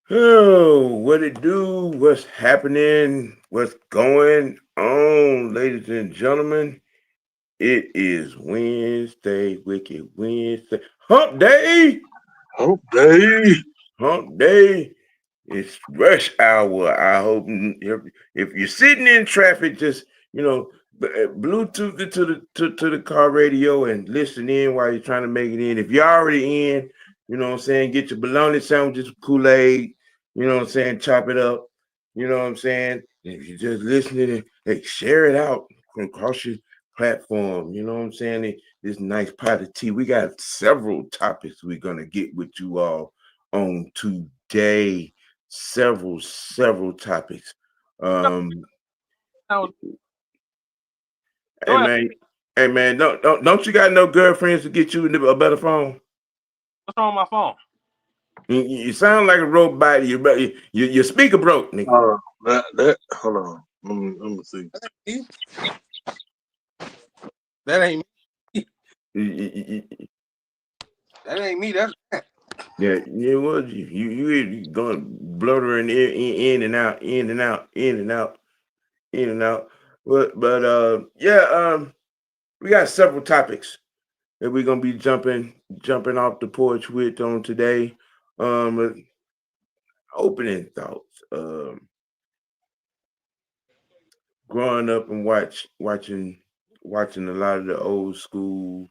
Oh, what it do? What's happening? What's going on, ladies and gentlemen? It is Wednesday, Wicked Wednesday, Hump Day. Hump Day. Hump Day. It's rush hour. I hope if you're sitting in traffic, just Bluetooth it to the car radio and listen in while you're trying to make it in. If you're already in, you know what I'm saying, get your bologna sandwiches, Kool-Aid, you know what I'm saying, chop it up, you know what I'm saying. If you're just listening, hey, share it out across your platform, you know what I'm saying. This nice pot of tea. We got several topics we're gonna get with you all on today. Several topics. Hey man, don't you got no girlfriends to get you a better phone? What's wrong with my phone? You sound like a robot. Your speaker broke, nigga. Hold on. Let me see. That ain't me. That ain't me. That's that. Yeah, it was you going bluttering in and out, in and out, in and out, in and out. But we got several topics that we're gonna be jumping off the porch with on today. Opening thoughts. Growing up and watching a lot of the old school,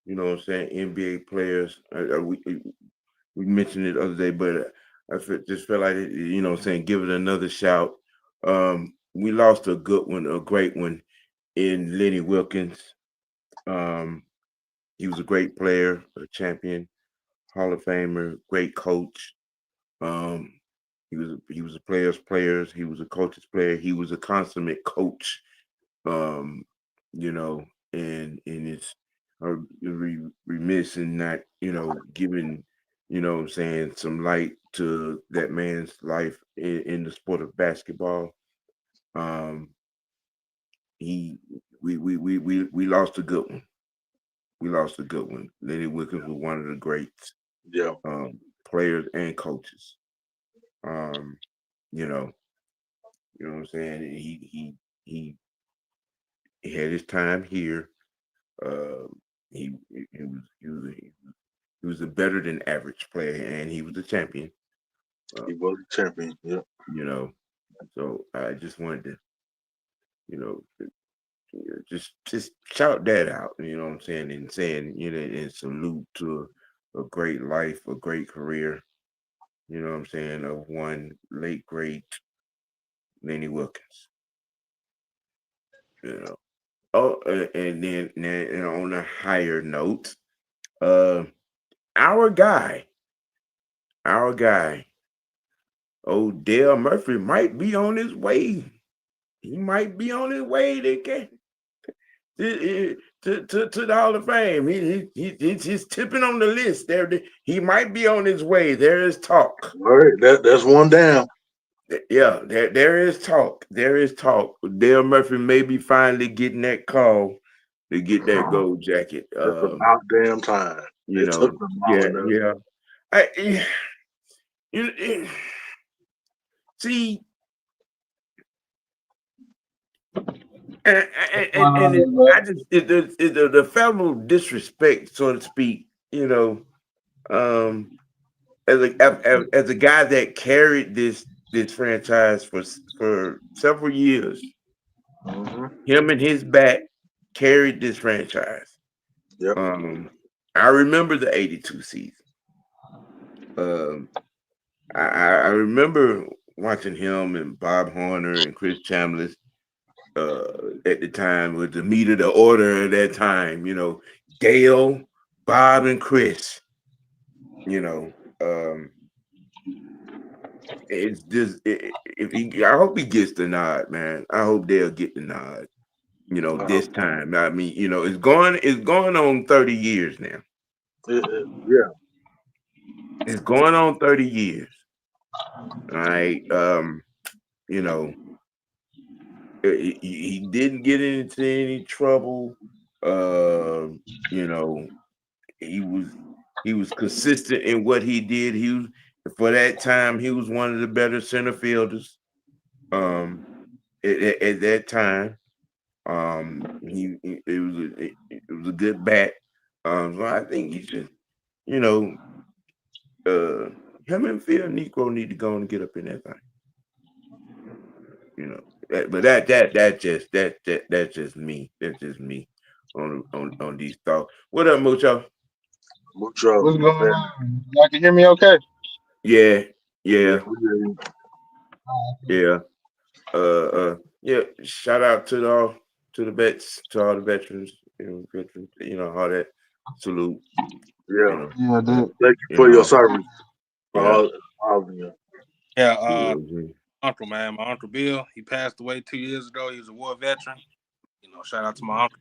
you know what I'm saying, NBA players. We mentioned it the other day, but I just felt like it, you know what I'm saying, give it another shout. We lost a good one, a great one in Lenny Wilkins. He was a great player, a champion, Hall of Famer, great coach. He was a player's player. He was a coach's player. He was a consummate coach. You know, and it's remiss in not, you know, giving, you know what I'm saying, some light to that man's life in the sport of basketball. We lost a good one. We lost a good one. Lenny Wilkins was one of the greats. Yeah. Players and coaches. You know what I'm saying? He had his time here. He was a better than average player, and he was a champion. He was a champion. Yeah. You know, so I just wanted to, you know, just shout that out. You know what I'm saying, and saying, you know, and salute to a great life, a great career. You know what I'm saying, of one late great Lenny Wilkins. You know. Oh, and then on a higher note, our guy, Dale Murphy might be on his way. He might be on his way to the Hall of Fame. He's tipping on the list there. He might be on his way. There is talk. All right, that's one down. Yeah, there is talk. There is talk. Dale Murphy may be finally getting that call to get that gold jacket. That's about damn time. You know, yeah. See, and I just the federal disrespect, so to speak. You know, as a guy that carried this franchise for several years, him and his back carried this franchise. Yep. I remember the '82 season. I remember watching him and Bob Horner and Chris Chambliss at the time with the meat of the order at that time. You know, Dale, Bob, and Chris. You know, it's just if he, I hope he gets the nod, man. I hope they'll get the nod. You know, this time. I mean, you know, it's going on 30 years now. Yeah. It's going on 30 years. All right. You know, he didn't get into any trouble. You know, he was consistent in what he did. He was, for that time, he was one of the better center fielders. At that time, it was a good bat. So I think he should, you know, him and Phil Negro need to go and get up in that thing. You know, but that's just me. That's just me on these thoughts. What up, Mucho? Mucho. What's going on? Y'all can hear me okay? Yeah. Yeah. Yeah. Shout out to the vets, to all the veterans, you know, all that. Salute. Yeah. Yeah, dude. Thank you for your service. All of you. Yeah, uncle, man. My Uncle Bill, he passed away 2 years ago. He was a war veteran. You know, shout out to my uncle.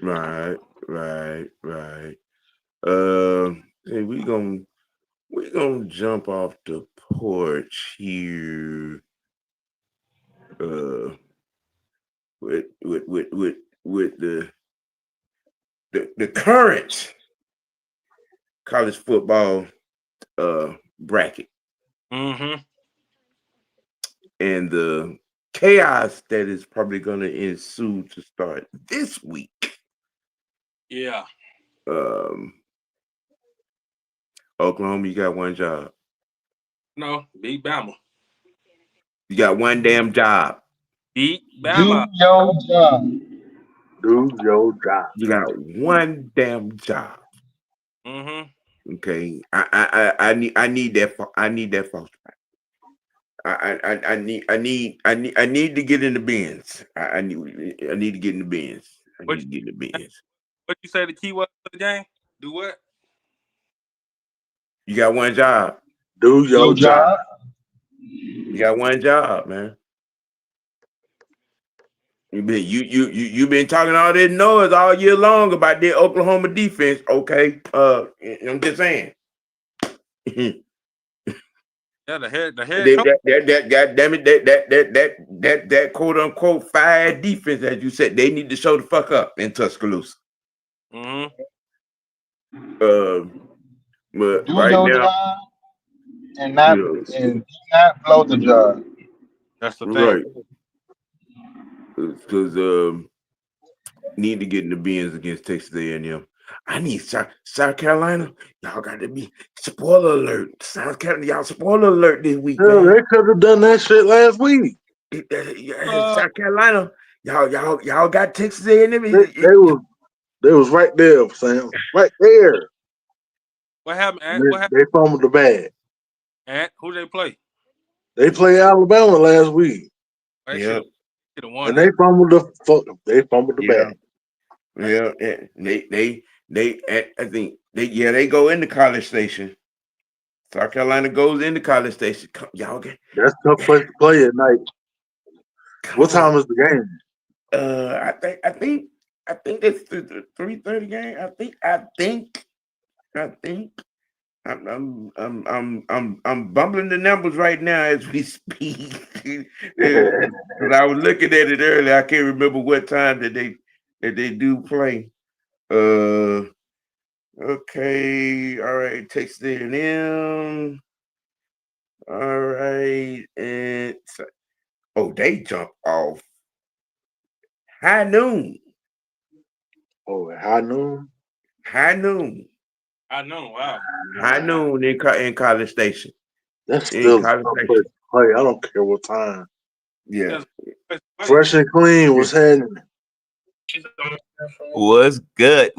Right. Hey, we gonna jump off the porch here. With the current college football bracket Mm-hmm. and the chaos that is probably going to ensue to start this week. Yeah. Oklahoma, you got one job. No, beat Bama. You got one damn job. Beat Do Bama. your job. Do your job. You got one damn job. Mm-hmm. Okay, I need that false back. I need to get in the bins. I need to get in the bins. What you say the key was for the game? Do what? You got one job. Do your job. You got one job, man. You've been talking all this noise all year long about the Oklahoma defense. Okay, I'm just saying. Yeah, the head coach. God damn it, that quote unquote fire defense, as you said, they need to show the fuck up in Tuscaloosa. Mm-hmm. But Do right your now, job and do not blow the job. That's the thing. Right. Because need to get in the bins against Texas A&M. I need South Carolina. Y'all got to be spoiler alert. South Carolina, y'all spoiler alert this week. Yeah, Man. they could have done that shit last week. South Carolina, y'all got Texas A&M. They was right there, Sam. Right there. What happened, Ant? They fumbled the bag. Ant, who they play? They played Alabama last week. They should have won. And they fumbled the bag. Yeah, I think they go into College Station. South Carolina goes into College Station. Y'all get that's a tough place to play at night. What time is the game? I think it's the 3:30 game. I think I'm bumbling the numbers right now as we speak. Because I was looking at it earlier. I can't remember what time that they do play. Okay, all right, Texas A&M. All right, and they jump off high noon. Oh, high noon. I know. Wow. High noon in College Station. That's still a tough place to play. I don't care what time. Yeah. Fresh and clean. What's happening? What's good,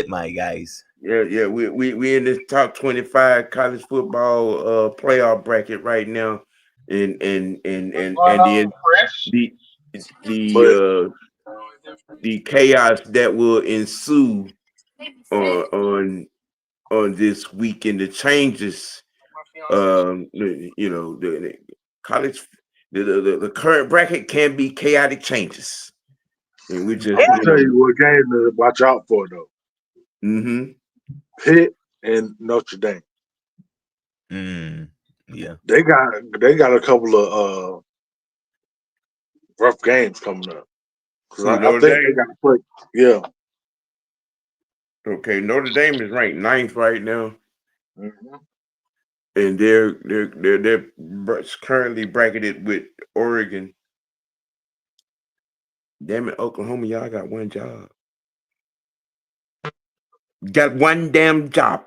my guys? Yeah. We in this top 25 college football playoff bracket right now, and the chaos that will ensue on this week and the changes The college, the current bracket can be chaotic changes. And we just, I'll tell you what game to watch out for though. Mm-hmm. Pitt and Notre Dame. Yeah. They got a couple of rough games coming up. Because I think they got to play. Yeah. Okay, Notre Dame is ranked 9th right now. Mm-hmm. And they're currently bracketed with Oregon. Damn it, Oklahoma, y'all got one job. Got one damn job.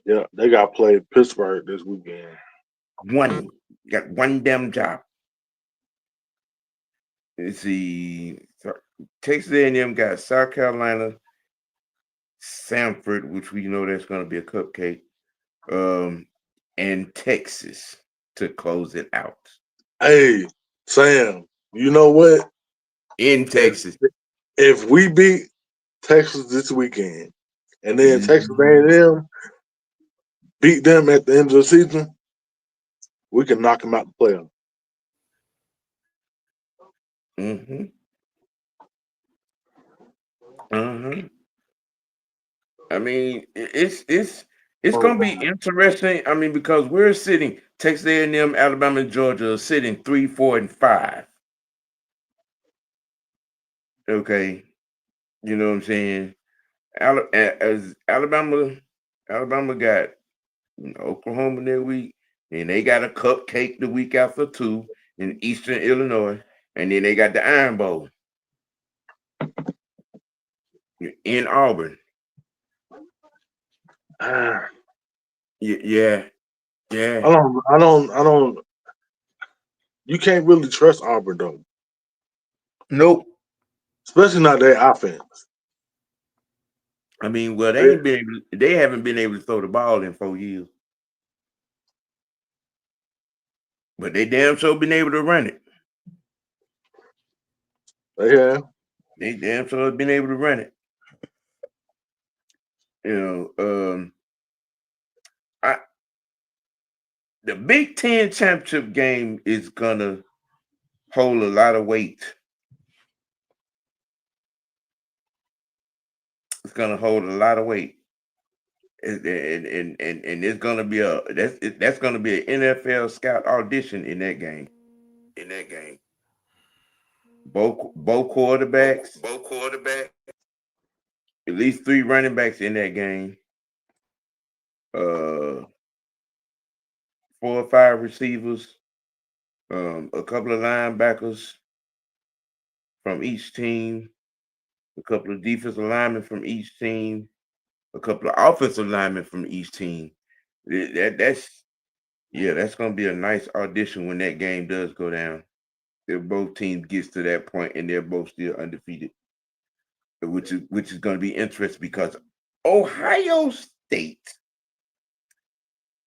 Yeah, they got to play Pittsburgh this weekend. Got one damn job. Let's see. Texas A&M got South Carolina, Samford, which we know that's going to be a cupcake, and Texas to close it out. Hey, Sam, you know what? In Texas. If we beat Texas this weekend, and then Texas A&M beat them at the end of the season, we can knock them out the playoff. Mm-hmm. I mean, it's going to be interesting. I mean, because we're sitting Texas A&M, Alabama, and Georgia are sitting 3, 4, and 5. Okay, you know what I'm saying? As Alabama got Oklahoma that week, and they got a cupcake the week after too in Eastern Illinois, and then they got the Iron Bowl in Auburn. Yeah. I don't. You can't really trust Auburn though. Nope. Especially not their offense. I mean, well, they haven't been able to throw the ball in 4 years, but they damn sure been able to run it. Yeah, they damn sure have been able to run it. The Big Ten championship game is gonna hold a lot of weight. It's gonna hold a lot of weight, and it's gonna be that's gonna be an NFL scout audition in that game. Both quarterbacks. At least 3 running backs in that game. 4 or 5 receivers. A couple of linebackers from each team. A couple of defensive linemen from each team. A couple of offensive linemen from each team. That's going to be a nice audition when that game does go down. If both teams gets to that point and they're both still undefeated, which is going to be interesting because Ohio State,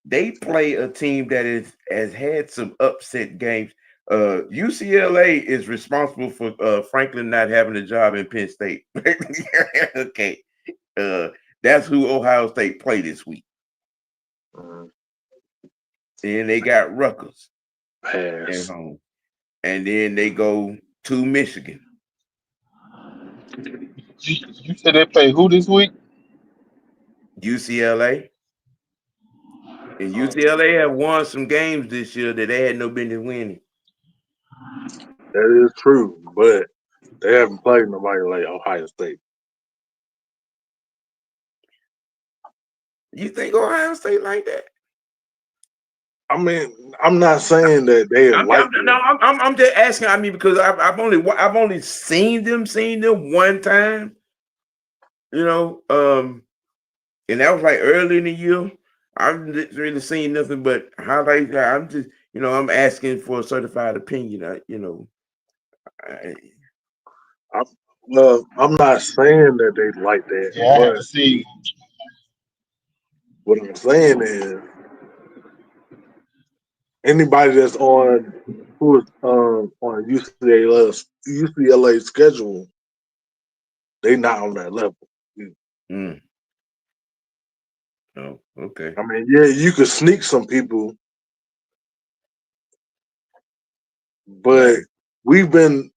they play a team that has had some upset games. UCLA is responsible for Franklin not having a job in Penn State. Okay. That's who Ohio State play this week. And they got Rutgers at home. And then they go to Michigan. You said they play who this week? UCLA. And UCLA have won some games this year that they had no business winning. That is true, but they haven't played nobody like Ohio State. You think Ohio State like that? I mean, I'm not saying that they I'm just asking. I mean, because I've only seen them one time. And that was like early in the year. I've really seen nothing but highlights. I'm just, I'm asking for a certified opinion. I'm not saying that they like that. Yeah, but see. What I'm saying is, anybody that's on UCLA schedule, they not on that level. Oh, okay. I mean, yeah, you could sneak some people, but we've been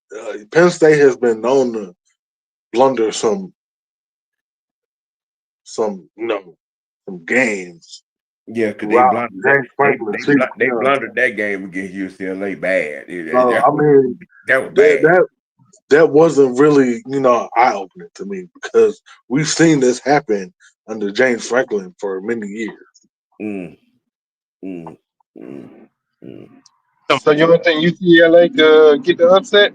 Penn State has been known to blunder some some games Yeah, because they throughout blundered that. James Franklin season. They blundered that game against UCLA bad. So I mean, that was bad. that wasn't really eye opening to me because we've seen this happen under James Franklin for many years. Mm, mm, mm, mm. So you don't think UCLA could get the upset?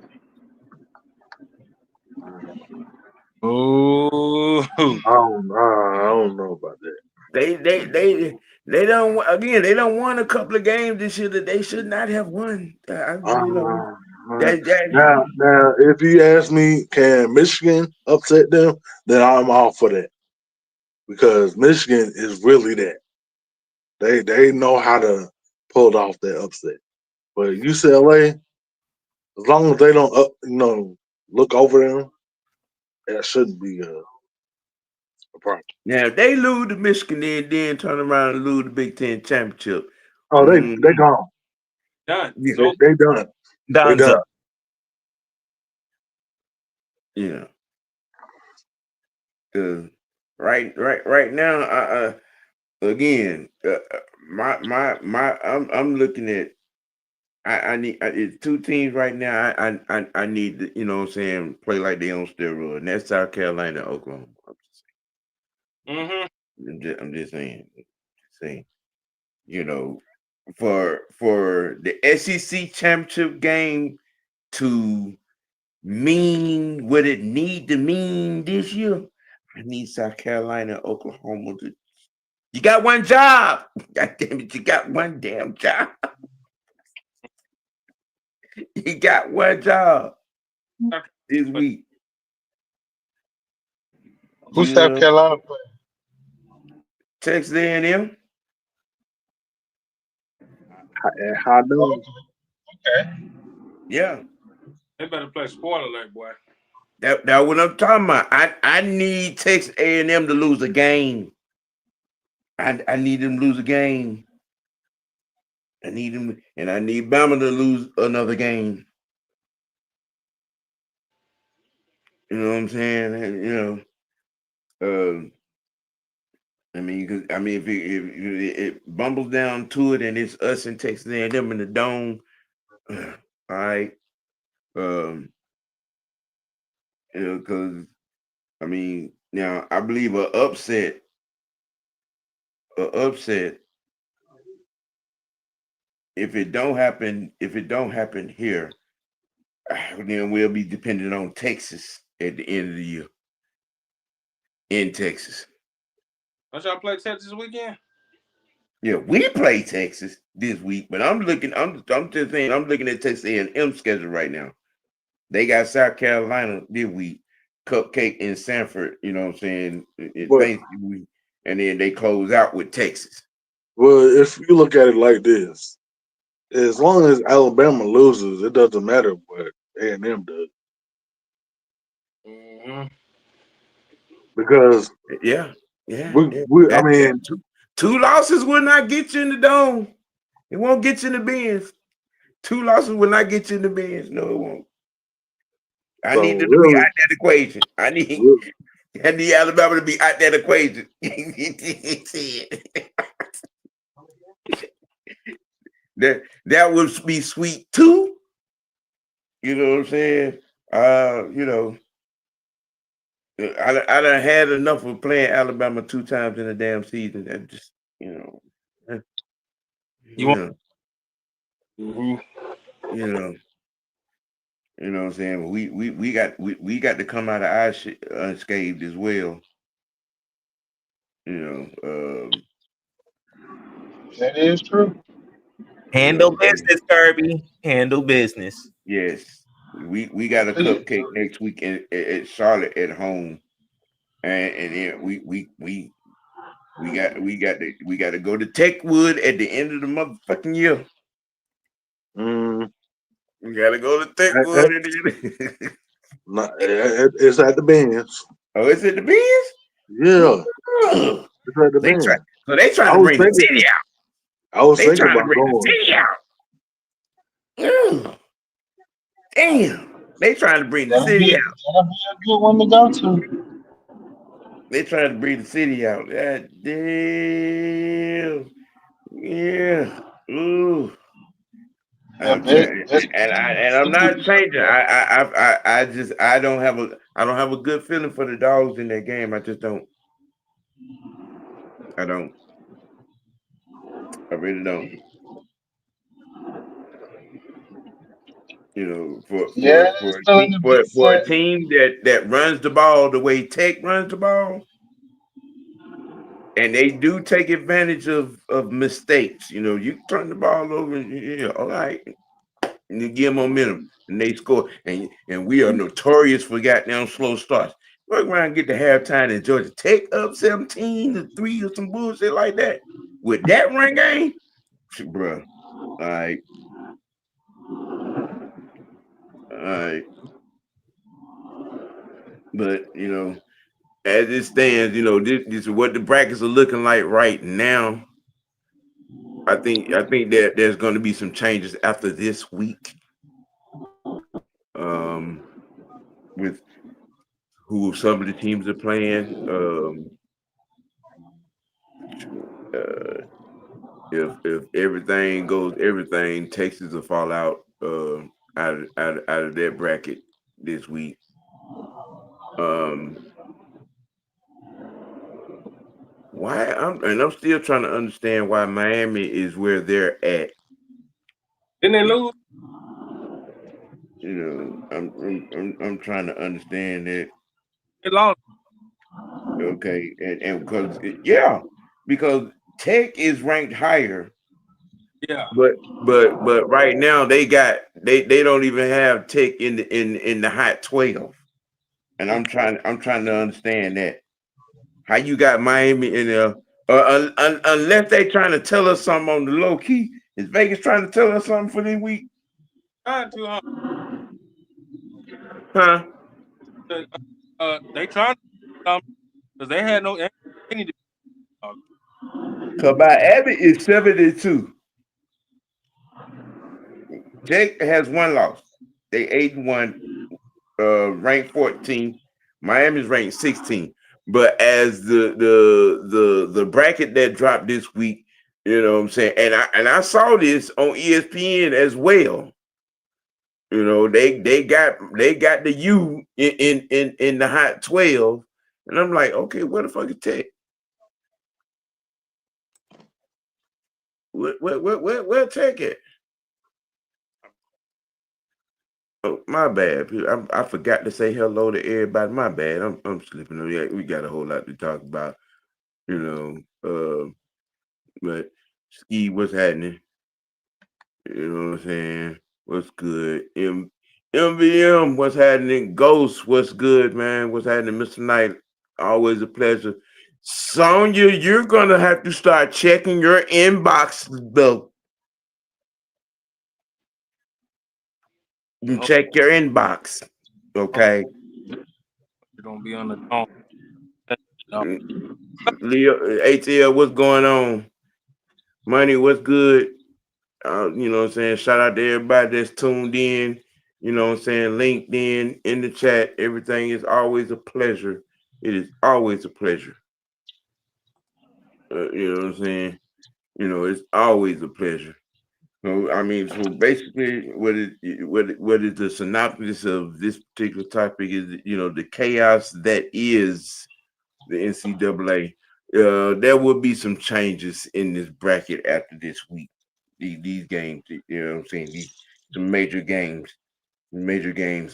Oh, I don't know about that. They don't won a couple of games this year that they should not have won. Now, That if you ask me, can Michigan upset them? Then I'm all for that because Michigan is really that. They know how to pull off that upset. But UCLA, as long as they don't look over them, that shouldn't be a problem. now if they lose to Michigan and then turn around and lose the Big Ten championship. Oh, they gone. done. Yeah. So They done. They done. Yeah. Right now, again, I'm looking at. I need it's two teams right now. I need to, what I'm saying, play like they on steroids, and that's South Carolina and Oklahoma. I'm just saying, for the SEC championship game to mean what it need to mean this year, I need South Carolina and Oklahoma to. You got one job. God damn it, you got one damn job. You got one job this week. Who's South Carolina playing? Texas A&M. How do? Okay. Yeah. they better play spoiler alert, boy. That what I'm talking about. I need Texas A&M to lose a game. I need them to lose a game. I need them, and I need Bama to lose another game. You know what I'm saying? And, if it bumbles down to it, and it's us and Texas A&M in the dome, all right. Because now I believe an upset. If it don't happen here, then we'll be dependent on Texas at the end of the year in Texas. Don't y'all play Texas this weekend? Yeah, we play Texas this week, but I'm just saying, I'm looking at Texas A&M schedule right now. They got South Carolina this week, Cupcake in Sanford, you know what I'm saying? Thanksgiving, and then they close out with Texas. Well, if you look at it like this, as long as Alabama loses, it doesn't matter what A&M does. Because I mean, two losses will not get you in the dome. It won't get you in the bins. Two losses will not get you in the bins. No, it won't. I need them to be out that equation. I need Alabama to be out that equation. that would be sweet too. You know what I'm saying? I done had enough of playing Alabama 2 times in a damn season. That just, you know what I'm saying? We got to come out of our shit unscathed as well. That is true. Handle business, Kirby. Handle business. Yes. We got a cupcake next week at Charlotte at home. And then we got to go to Techwood at the end of the motherfucking year. We got to go to Techwood. It's at the Benz. Oh, it's at the Benz? Yeah. It's at the Benz. So they trying to bring the city out. I was They thinking trying to about bring the going. city out. Damn. They trying to bring the city out. That'll be a good one to go to. They trying to bring the city out. God damn. Yeah. Ooh. Yeah, I'm not changing. I don't have a good feeling for the dogs in that game. I just don't. I don't. I really don't. You know, it's still in the big for a set. team that runs the ball the way Tech runs the ball, and they do take advantage of mistakes. You know, you turn the ball over, and all right, and you give them momentum, and they score. And we are notorious for goddamn slow starts. Work around and get to halftime in Georgia Tech up 17-3 or some bullshit like that. With that run game, bro. All right. But you know, as it stands, you know, this is what the brackets are looking like right now. I think that there's going to be some changes after this week. With who some of the teams are playing. If everything goes, Texas will fall out of that bracket this week. Why I'm still trying to understand why Miami is where they're at. Didn't they lose? You know, I'm trying to understand that. They lost. Okay, and because Tech is ranked higher. Yeah. But right now they don't even have Tech in the hot 12. And I'm trying to understand that. How you got Miami in there? Unless they trying to tell us something on the low key. Is Vegas trying to tell us something for this week? Trying to, Huh? They trying to because they had no any. Because by Abbott is 72. Jake has one loss. They 8-1, ranked 14. Miami's ranked 16. But as the bracket that dropped this week, you know what I'm saying, and I saw this on ESPN as well. You know, they got the U in the hot 12, and I'm like, okay, where the fuck is Tech? Where Tech at? Oh, my bad. I forgot to say hello to everybody. My bad. I'm slipping. We got a whole lot to talk about, you know. But Ski, what's happening? You know what I'm saying? What's good? MVM, what's happening? Ghost, what's good, man? What's happening, Mr. Knight? Always a pleasure. Sonya, you're gonna have to start checking your inbox, though. You check your inbox, okay? You're gonna be on the phone. Leo, ATL, what's going on? Money, what's good? You know what I'm saying? Shout out to everybody that's tuned in. You know what I'm saying? LinkedIn, in the chat. Everything is always a pleasure. It is always a pleasure. You know what I'm saying? You know, it's always a pleasure. So, I mean, so basically, what is the synopsis of this particular topic is, you know, the chaos that is the NCAA. There will be some changes in this bracket after this week. These games, you know what I'm saying? Some major games.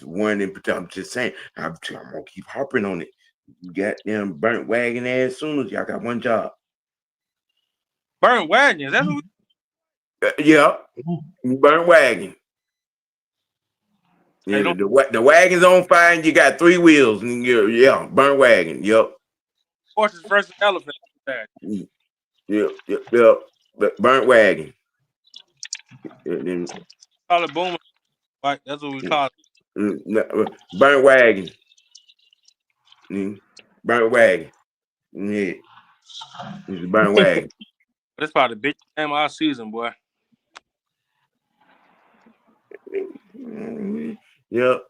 One in particular, I'm just saying, I'm gonna keep harping on it. You got them burnt wagon ass sooners. Y'all got one job. Burnt wagons. That's what Yeah, burnt wagon. Yeah, the wagon's on fire and you got 3 wheels and burnt wagon. Yep. horses versus elephants. Yep. Burnt wagon. Then Call it booming. Right, that's what we call it. burnt wagon. Burnt wagon. Yeah. He's a bandwagon. That's probably the biggest game of our season, boy. Yep.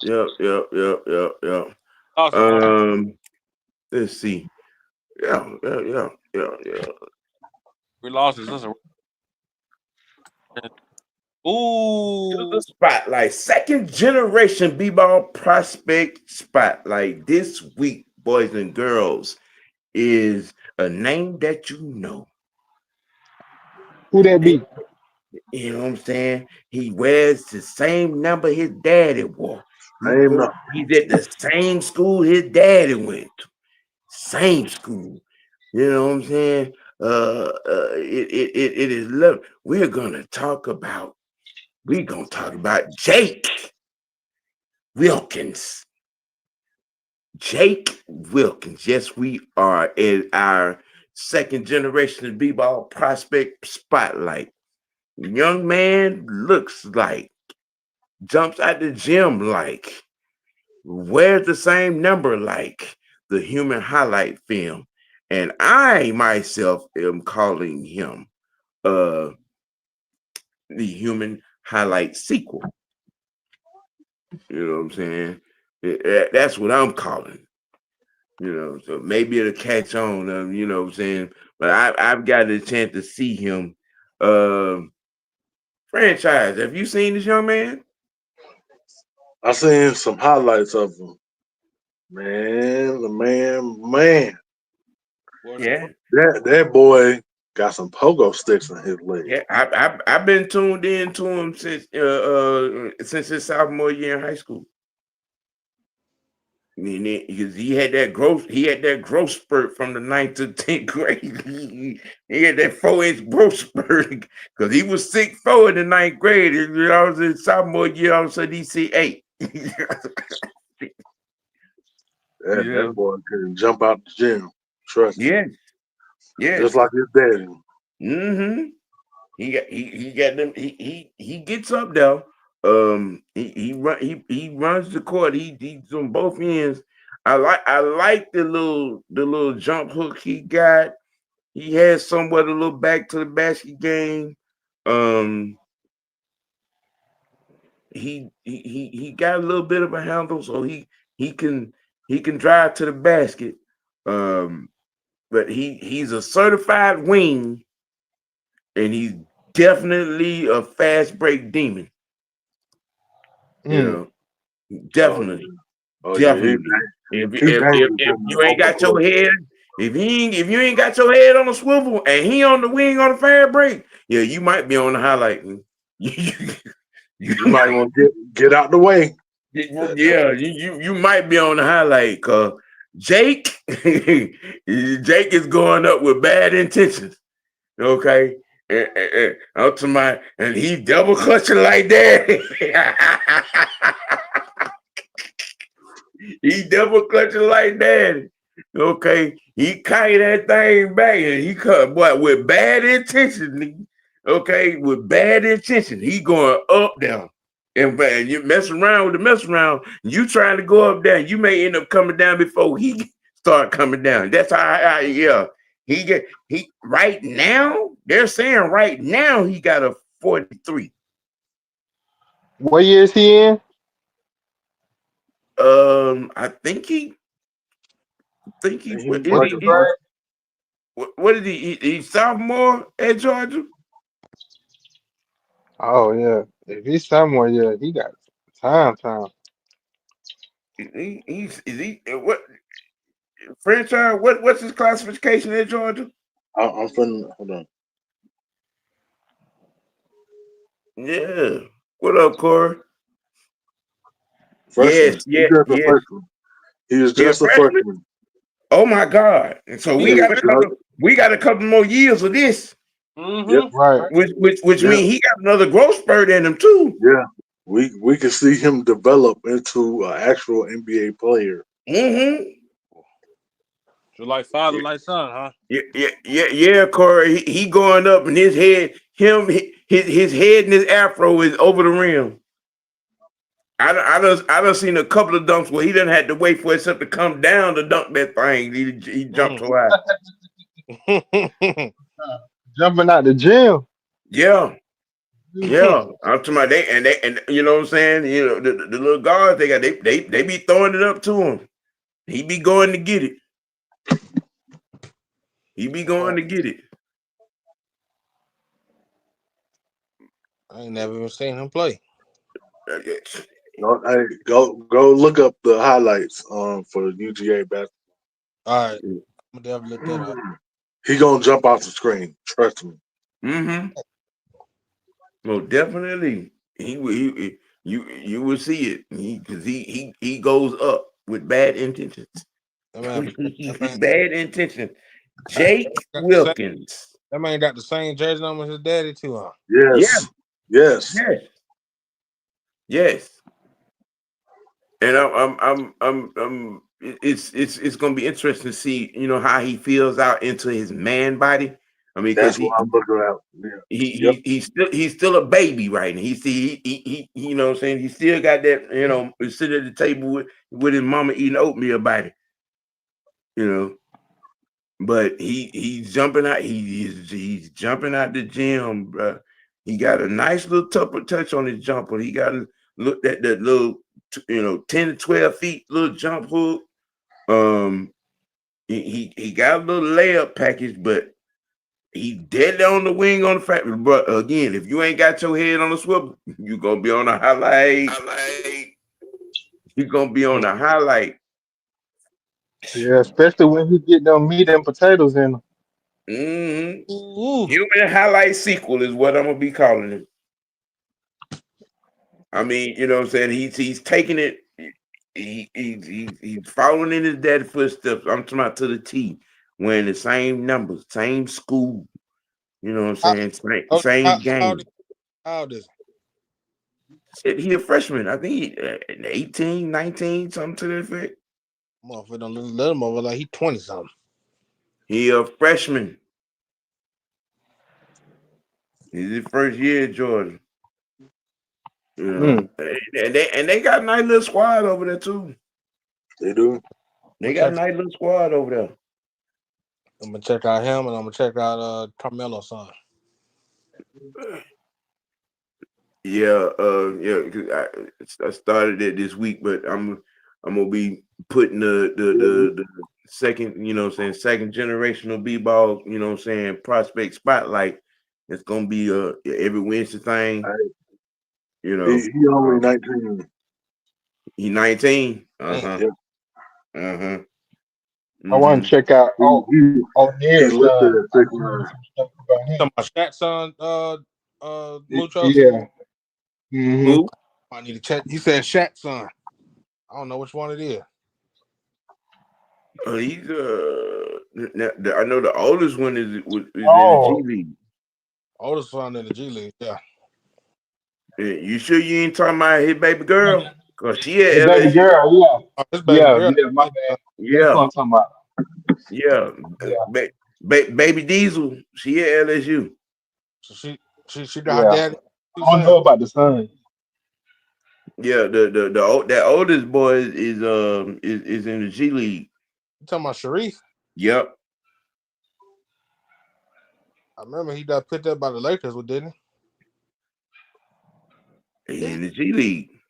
Let's see. Yeah. We lost this. Ooh. The spotlight. Second generation B-ball prospect spotlight this week, boys and girls, is a name that you know. Who that be? You know what I'm saying? He wears the same number his daddy wore. He's at the same school his daddy went to. Same school. You know what I'm saying? It is love. We're gonna talk about Jake Wilkins. Jake Wilkins. Yes, we are in our second generation B-ball prospect spotlight. Young man looks like, jumps out the gym like, wears the same number like the human highlight film. And I myself am calling him the human highlight sequel. You know what I'm saying? That's what I'm calling. You know, so maybe it'll catch on, you know what I'm saying? But I've got a chance to see him. Franchise, have you seen this young man? I seen some highlights of him. Man. Yeah. That boy got some pogo sticks in his leg. Yeah, I've been tuned in to him since his sophomore year in high school. I mean, because he had that growth spurt from the 9th to 10th grade. He had that 4-inch growth spurt because he was 6'4" in the 9th grade. I was in sophomore year, all of a sudden he see 8. That boy can jump out the gym. Trust me. Yeah. Just like his daddy. Mm-hmm. He got them. He gets up there. He runs the court. He's on both ends. I like the little jump hook he got. He has somewhat a little back to the basket game. He got a little bit of a handle, so he can drive to the basket. But he's a certified wing, and he's definitely a fast break demon. You know, definitely. Definitely. If you ain't got your head, if you ain't got your head on a swivel and he on the wing on a fast break, yeah, you might be on the highlight. You might want to get out the way. Yeah, you might be on the highlight. Jake is going up with bad intentions. Okay. And he double clutching like that. He double clutching like that. Okay. He kite that thing back and he cut with bad intentions. Okay, with bad intentions. He going up down. And you mess around with the mess around, you trying to go up there, you may end up coming down before he start coming down. That's how he right now, they're saying right now he got a 43. What year is he in? I think he what is he? He's sophomore at Georgia? Oh yeah. If he's somewhere, yeah, he got time. Is he what franchise? What's his classification at Georgia? I'm from hold on. Yeah. What up, Corey? Freshman. Yes. He was just a freshman. Oh my God! And so we got a couple more years of this. Mm-hmm. Yep. Right. Which means he got another growth spurt in him too. Yeah. We can see him develop into an actual NBA player. Mm-hmm. So like father, like son, huh? Yeah, Corey. He going up and his head, his head and his afro is over the rim. I done seen a couple of dunks where he didn't have to wait for himself to come down to dunk that thing. He jumped so high. Jumping out the gym. Yeah. Yeah, I'm talking about and you know what I'm saying. You know the little guards they be throwing it up to him. He be going to get it. He be going to get it. I ain't never even seen him play. No, hey, go look up the highlights for UGA basketball. All right, I'm gonna definitely look that up. He gonna jump off the screen. Trust me. Mm-hmm. Well, definitely. You will see it. Because he goes up with bad intentions. Bad intentions. Jake Wilkins. That man got the same jersey number as his daddy too, huh? Yes. Yeah. Yes. Yes. And I'm it's gonna be interesting to see, you know, how he feels out into his man body. I mean, because That's what I'm looking at. Yeah. he's still a baby right now. He you know what I'm saying, he still got that, you know, sitting at the table with his mama eating oatmeal body, you know. But he's jumping out. He's jumping out the gym, bro. He got a nice little touch on his jumper. He got looked at that little, 10 to 12 feet little jump hook. He got a little layup package, but he dead on the wing on the factory. But again, if you ain't got your head on the swivel, you gonna be on a highlight. You gonna be on a highlight. Yeah, especially when he get them meat and potatoes in them. Mm-hmm. Human highlight sequel is what I'm gonna be calling it. I mean, you know what I'm saying? He's taking it. He's following in his dad's footsteps. I'm talking about to the T, wearing the same numbers, same school. You know what I'm saying? Same game. How old is He a freshman. I think he 18, 19, something to that effect. Motherfucker don't let him over like he 20 something. He a freshman. He's his first year at Georgia. You know, and they got a nice little squad over there too. They do. They got a nice little squad over there. I'm gonna check out him, and I'm gonna check out Carmelo's son. Yeah, I started it this week, but I'm gonna be putting the second, you know what I'm saying, second generational b-ball, you know what I'm saying, prospect spotlight. It's gonna be every Wednesday thing. You know, he only 19. He 19. Yep. I want to check out He listed at 6'9". Talking about Shaq's son, Mucho. Yeah. Mm-hmm. Who? I need to check. He said Shaq's son. I don't know which one it is. He's I know the oldest one is in the G League. Oldest son in the G League, yeah. You sure you ain't talking about his baby girl? Cause she at his LSU. baby girl, yeah. Oh, his baby girl. Yeah, my bad. Yeah. That's what I'm talking about. Yeah. Baby Diesel, she at LSU. So she got her daddy. I don't know about the son. Yeah, that oldest boy is in the G League. You talking about Sharif? Yep. I remember he got picked up by the Lakers, didn't he? He's in the G League.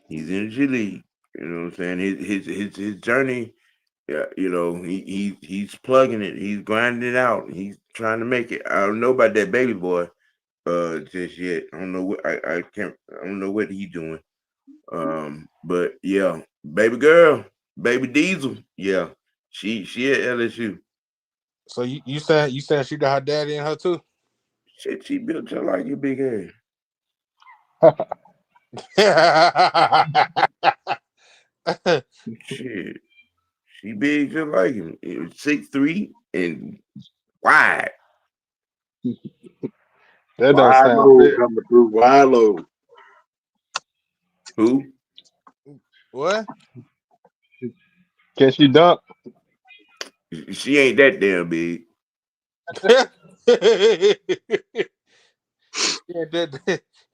He's in the G League. You know what I'm saying? His journey, yeah, you know, he's plugging it, he's grinding it out, he's trying to make it. I don't know about that baby boy just yet. I don't know what I don't know what he's doing. But yeah, baby girl, baby Diesel, yeah, she at LSU. So you said she got her daddy in her too? Shit, she built just like your big ass. Shit, she big just like him. 6'3" and wide. That don't sound good. Coming through wide load. Who? What? Can she dunk? She ain't that damn big.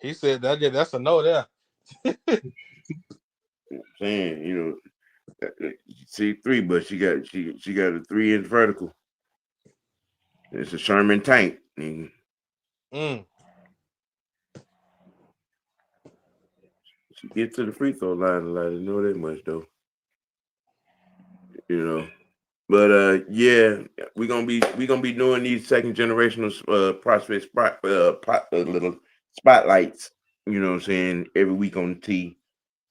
He said that's a no there. Saying, you know, C3, but she got a 3-inch vertical. It's a Sherman tank. Mm. She get to the free throw line a lot. I know that much though. You know. But yeah, we're gonna be doing these second generational prospect little spotlights. You know what I'm saying? Every week on the T.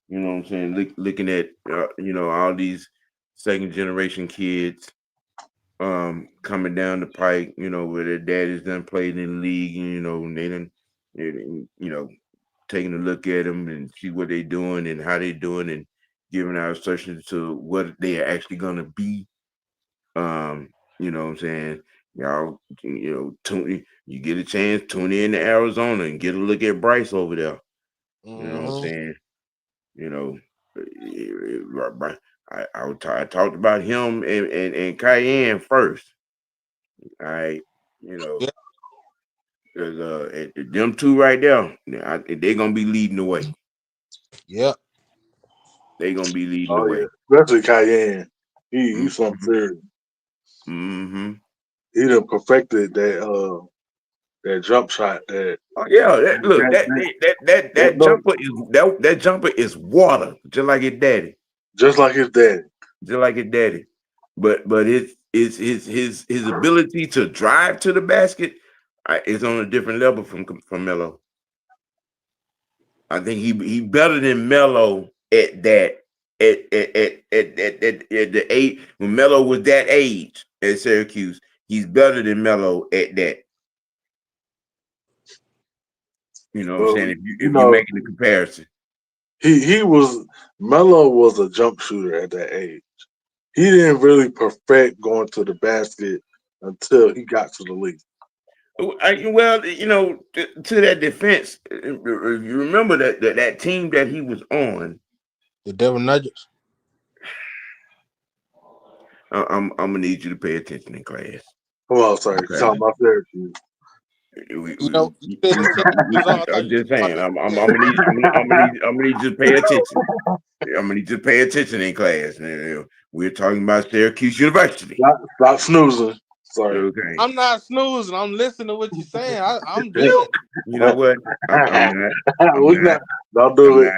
You know what I'm saying? Looking at all these second generation kids coming down the pike. Where their daddies done played in the league. And they done taking a look at them and see what they doing and how they doing and giving our assertions to what they are actually gonna be. You know what I'm saying? Y'all, you get a chance, tune in to Arizona and get a look at Bryce over there. You know what I'm saying? I talked about him and Cayenne first. All right. Because them two right there, they're gonna be leading the way. Yep. They're gonna be leading the Oh way. yeah, especially Cayenne. He's something serious. Mm-hmm. He done perfected that jump shot. That Oh yeah, that jumper is water, just like his daddy. just like his daddy. Just like his daddy. But it's his ability to drive to the basket is on a different level from Melo. I think he better than Melo at that at the age when Melo was that age at Syracuse. He's better than Melo at that. You know what I'm saying? If you're making the comparison. Melo was a jump shooter at that age. He didn't really perfect going to the basket until he got to the league. Well, to that defense, you remember that team that he was on, the Denver Nuggets. I'm gonna need you to pay attention in class. Oh, sorry, Okay. talking about Syracuse. I'm just saying. I'm gonna need you to pay attention. I'm gonna need you to pay attention in class. We're talking about Syracuse University. Stop snoozing. Sorry. Okay. I'm not snoozing. I'm listening to what you're saying. I'm doing. You know what? I'm not. Don't do it.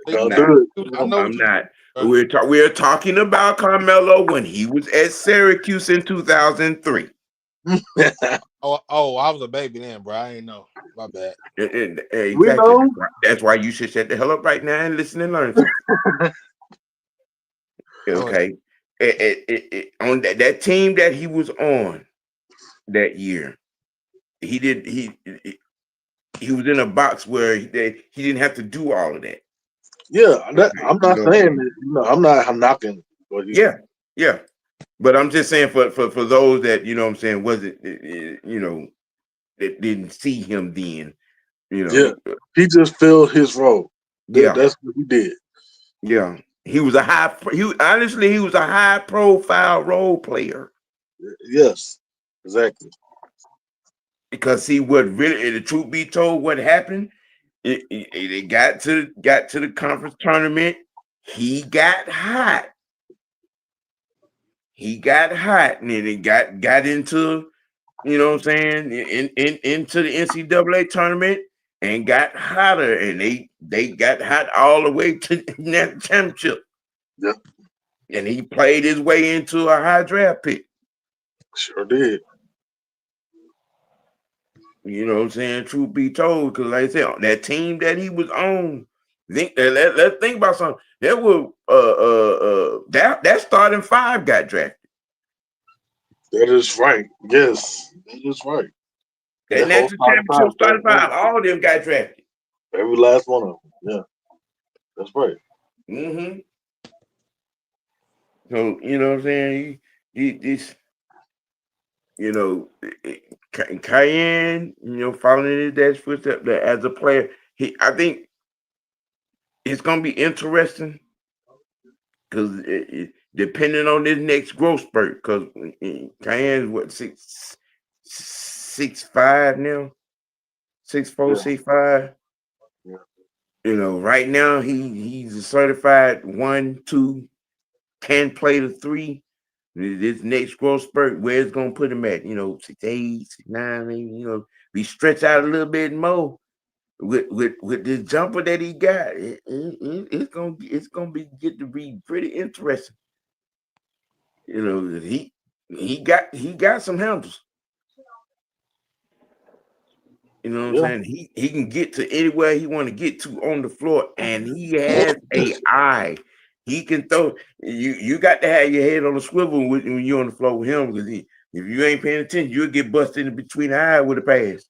Don't do it. I know. I'm not. We're talking about Carmelo when he was at Syracuse in 2003. Oh, I was a baby then, bro. I ain't know. My bad. Exactly. We know. That's why you should shut the hell up right now and listen and learn something. Okay. On that team that he was on that year, he was in a box where he didn't have to do all of that. Yeah, I'm not saying that. I'm not knocking. Yeah. But I'm just saying for those that what I'm saying wasn't that didn't see him then. Yeah, he just filled his role. That's what he did. Yeah, he was a high profile role player. Yes, exactly. Because see what really, the truth be told, what happened? It got to the conference tournament. He got hot. And then it got into, what I'm saying, into the NCAA tournament and got hotter. And they got hot all the way to the national championship. Yep. And he played his way into a high draft pick. Sure did. You know what I'm saying? Truth be told, because like I said, that team that he was on, let's think about something. There were that starting five got drafted. That is right. Yes, that is right. That national championship starting five, all of them got drafted. Every last one of them. Yeah, that's right. Mm-hmm. So you know what I'm saying? Cayenne, following his dad's footsteps as a player, I think it's gonna be interesting because depending on this next growth spurt, because Cayenne's what 6'5" now, 6'4", 6'5". Yeah. Right now he's a certified 1-2 can play the 3. This next growth spurt, where it's gonna put him at? 6'8", 6'9", maybe. Be stretched out a little bit more with this jumper that he got. It's gonna get to be pretty interesting. He got some handles. You know what I'm saying? He can get to anywhere he want to get to on the floor, and he has a eye. He can throw. You got to have your head on the swivel when you're on the floor with him, because if you ain't paying attention, you'll get busted in between the eye with a pass.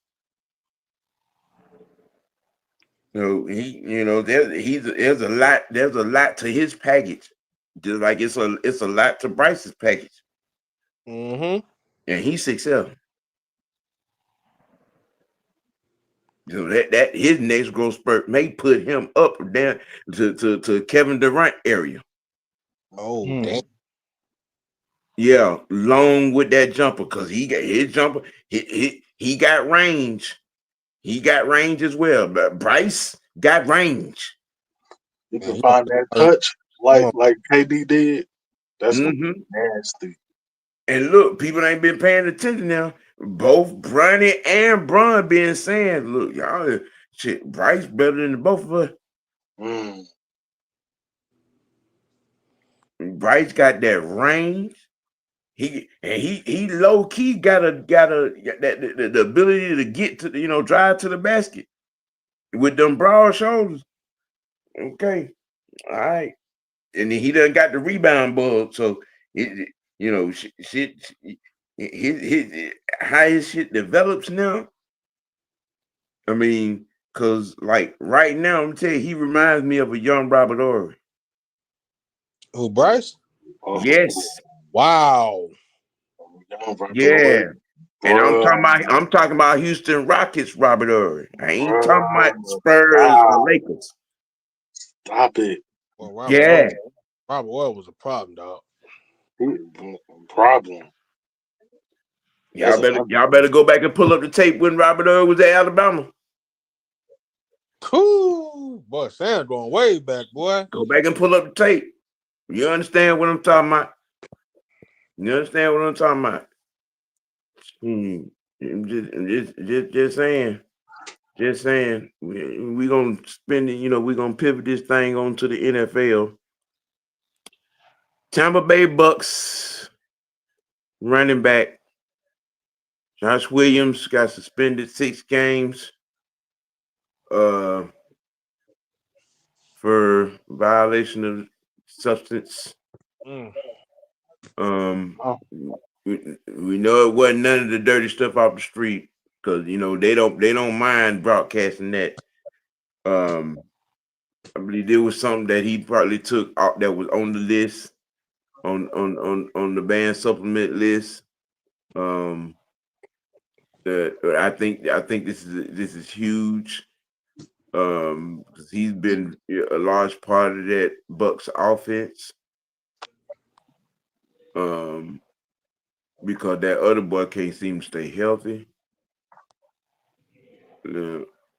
There's a lot to his package, just like it's a lot to Bryce's package. Mm-hmm. And he's 6'7". That his next growth spurt may put him up or down to Kevin Durant area. Oh, damn. Yeah, long with that jumper, because he got his jumper. He got range. He got range as well. But Bryce got range. You can find that touch like KD did. That's gonna be nasty. And look, people ain't been paying attention now. Both Bronny and Bron been saying, look, y'all, shit, Bryce better than the both of us. Bryce got that range. He low key got the ability to get to drive to the basket with them broad shoulders. Okay, all right, and then he done got the rebound bug. So how his shit develops now. I mean, cause like right now, I'm tell you, he reminds me of a young Robert Ory. Who, Bryce? Yes. Wow. Yeah. And I'm talking about Houston Rockets Robert Ory. I ain't talking about Spurs or Lakers. Stop it. Well, Robert Ory was a problem, dog. Problem. Y'all better go back and pull up the tape when Robert Ory was at Alabama. Cool. Boy, Sam's going way back, boy. Go back and pull up the tape. You understand what I'm talking about? Just saying. Just saying. We're gonna spend it, we're gonna pivot this thing onto the NFL. Tampa Bay Bucks running back Josh Williams got suspended 6 games for violation of substance. We know it wasn't none of the dirty stuff off the street, because they don't mind broadcasting that. I believe there was something that he probably took out that was on the list, on the band supplement list. I think this is huge, because he's been a large part of that Bucks offense. Because that other boy can't seem to stay healthy.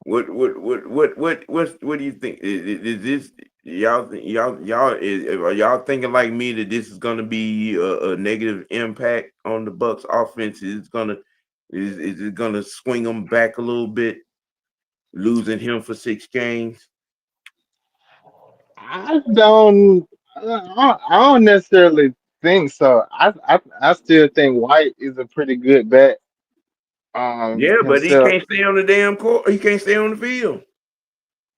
What do you think? Is this are y'all thinking like me that this is gonna be a negative impact on the Bucks offense? Is it gonna swing them back a little bit, losing him for 6 games? I don't necessarily think so. I still think White is a pretty good bet. Yeah, but he can't stay on the damn court. He can't stay on the field.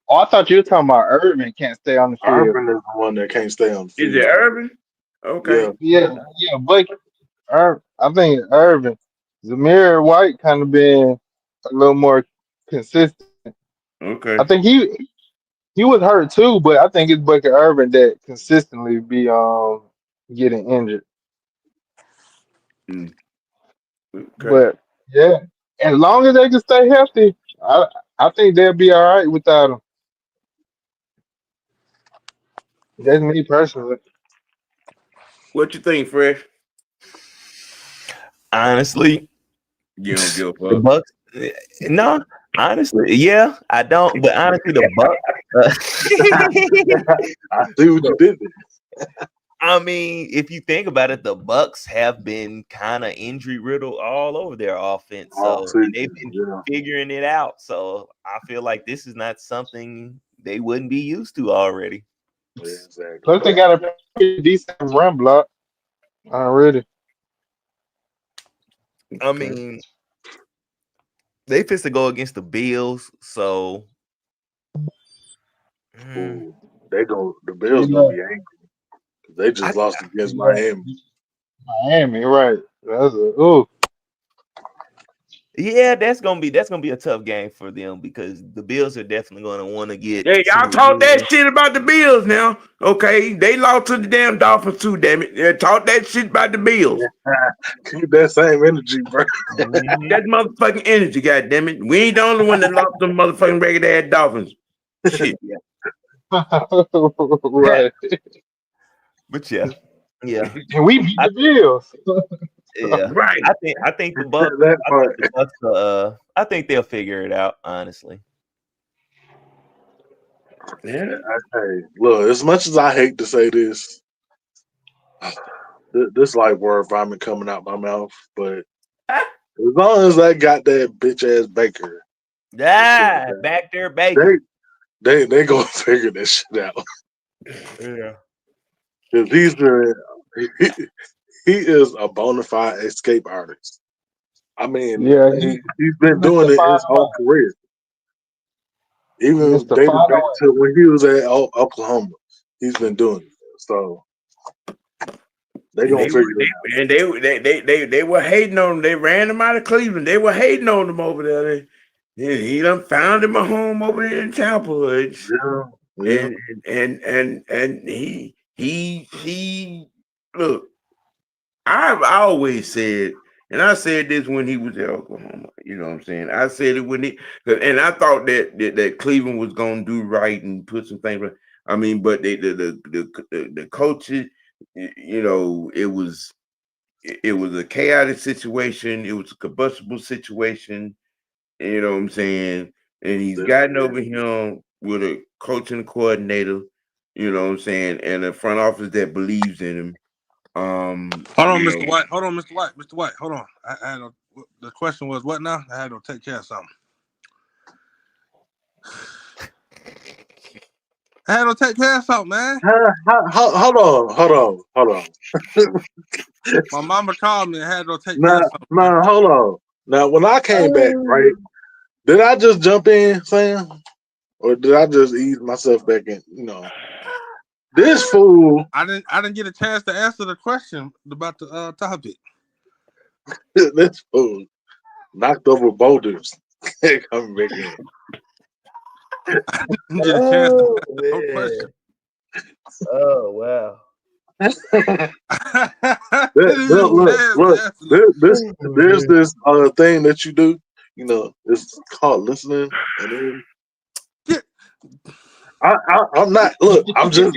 Oh, I thought you were talking about Irvin can't stay on the field. Irvin is the one that can't stay on the field. Is it Irvin? Okay. Yeah, but I think Irvin. Zamir White kind of been a little more consistent. Okay. I think he was hurt too, but I think it's Bucket Irvin that consistently be getting injured. Okay. But yeah, as long as they can stay healthy, I think they'll be all right without him. That's me personally. What you think, Fresh? Honestly, you don't give a the fuck. Bucks. No, honestly, yeah, I don't. But honestly, the Bucks. I see what you did there. I mean, if you think about it, the Bucks have been kind of injury riddled all over their offense, All so and they've season, been yeah. figuring it out. So I feel like this is not something they wouldn't be used to already. Yeah, exactly. Plus, they got a pretty decent run block already. I mean, they fist to go against the Bills, so Ooh, the You Bills gonna know, be angry. They just I, lost against you know, Miami. Miami, right? That's a yeah, that's gonna be a tough game for them because the Bills are definitely gonna want to get Hey, some y'all talk that revenge. shit about the Bills now. Okay, they lost to the damn Dolphins too. Damn it, yeah, talk that shit about the Bills. Keep that same energy, bro. Mhm. That motherfucking energy, goddamn it. We ain't the only one that lost them motherfucking regular ass Dolphins. Shit. right. But yeah, And we beat I, the Bills. yeah. Right. I think the Bucks. That I part. think the Bucks. I think they'll figure it out. Honestly. Yeah. Hey, look, as much as I hate to say this, this like word vomit coming out my mouth, but as long as I got that bitch ass Baker, Yeah, back there, Baker. they gonna figure this shit out. Yeah. Because he is a bona fide escape artist. I mean, Yeah, he's been missed doing the it his final. whole career, even Missed the dating back final. to when he was at Oklahoma. He's been doing it, so they And gonna they were figure it out. they were hating on him. They ran him out of Cleveland. They were hating on him over there. He done found him a home over there in Tampa. Yeah. And he look. I always said, and I said this when he was at Oklahoma. You know what I'm saying? I said it when and I thought that Cleveland was gonna do right and put some things right. I mean, but the coaches, you know, it was a chaotic situation. It was a combustible situation. You know what I'm saying? And he's gotten over him with a coaching coordinator. You know what I'm saying? And a front office that believes in him. Hold on, Mr. White. Hold on, Mr. White. Mr. White, hold on. The question was what now? I had to take care of something. Man. Hold on. My mama called me and had to take care of something. Nah, hold on. Now, when I came back, right, did I just jump in, Sam? Or did I just ease myself back in? You know, this fool. I didn't get a chance to answer the question about the topic. This fool knocked over boulders. Coming back in. Didn't get a chance to answer the question. Oh wow. There's this thing that you do. You know, it's called listening, and then I'm not. Look, I'm just.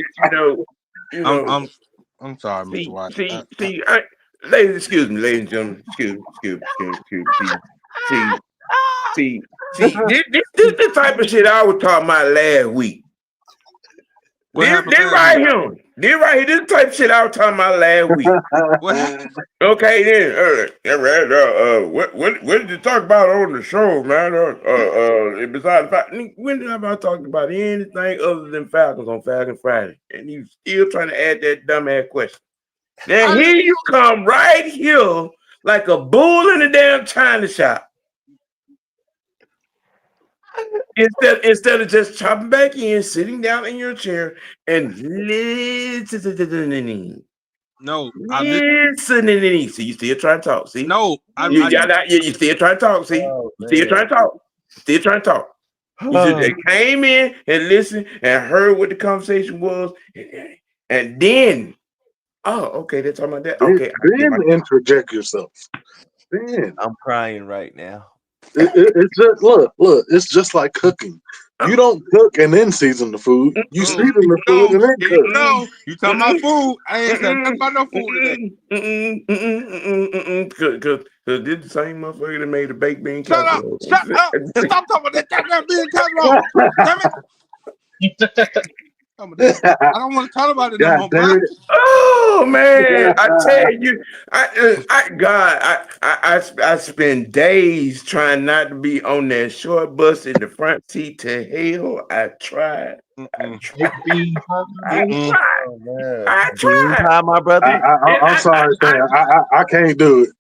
I'm sorry, Mr. White. Ladies, excuse me, ladies and gentlemen, this the type of shit I was talking about last week. This right here, this the type of shit I was talking about last week. Okay, then, what did you talk about on the show, man? Besides the fact, when did I talk about anything other than Falcons on Falcon Friday? And you still trying to add that dumbass question. Now here you come right here like a bull in a damn china shop. Instead of just chopping back in, sitting down in your chair and listening. No, listening. See, you still trying to talk. See, no, you still trying to talk. See, you still trying to talk. Still trying to talk. You just came in and listened and heard what the conversation was, and then, oh, okay, they're talking about that. Okay, then interject yourself. Then I'm crying right now. It's just look. It's just like cooking. You don't cook and then season the food. You season the food and then cook. No, you talking about food? I ain't said nothing about no food today. Because this the same motherfucker that made a baked bean casserole. Shut up! And stop talking about that goddamn bean casserole. Damn it! Talking about that. I don't want to talk about it no God more, damn bro. it. Oh man, I tell you, I spend days trying not to be on that short bus in the front seat to hell. I tried. Mm-mm. Baked bean pie. I Mm-mm. tried. Oh man, I bean tried. pie, my brother. I'm sorry, Sam. I can't do it.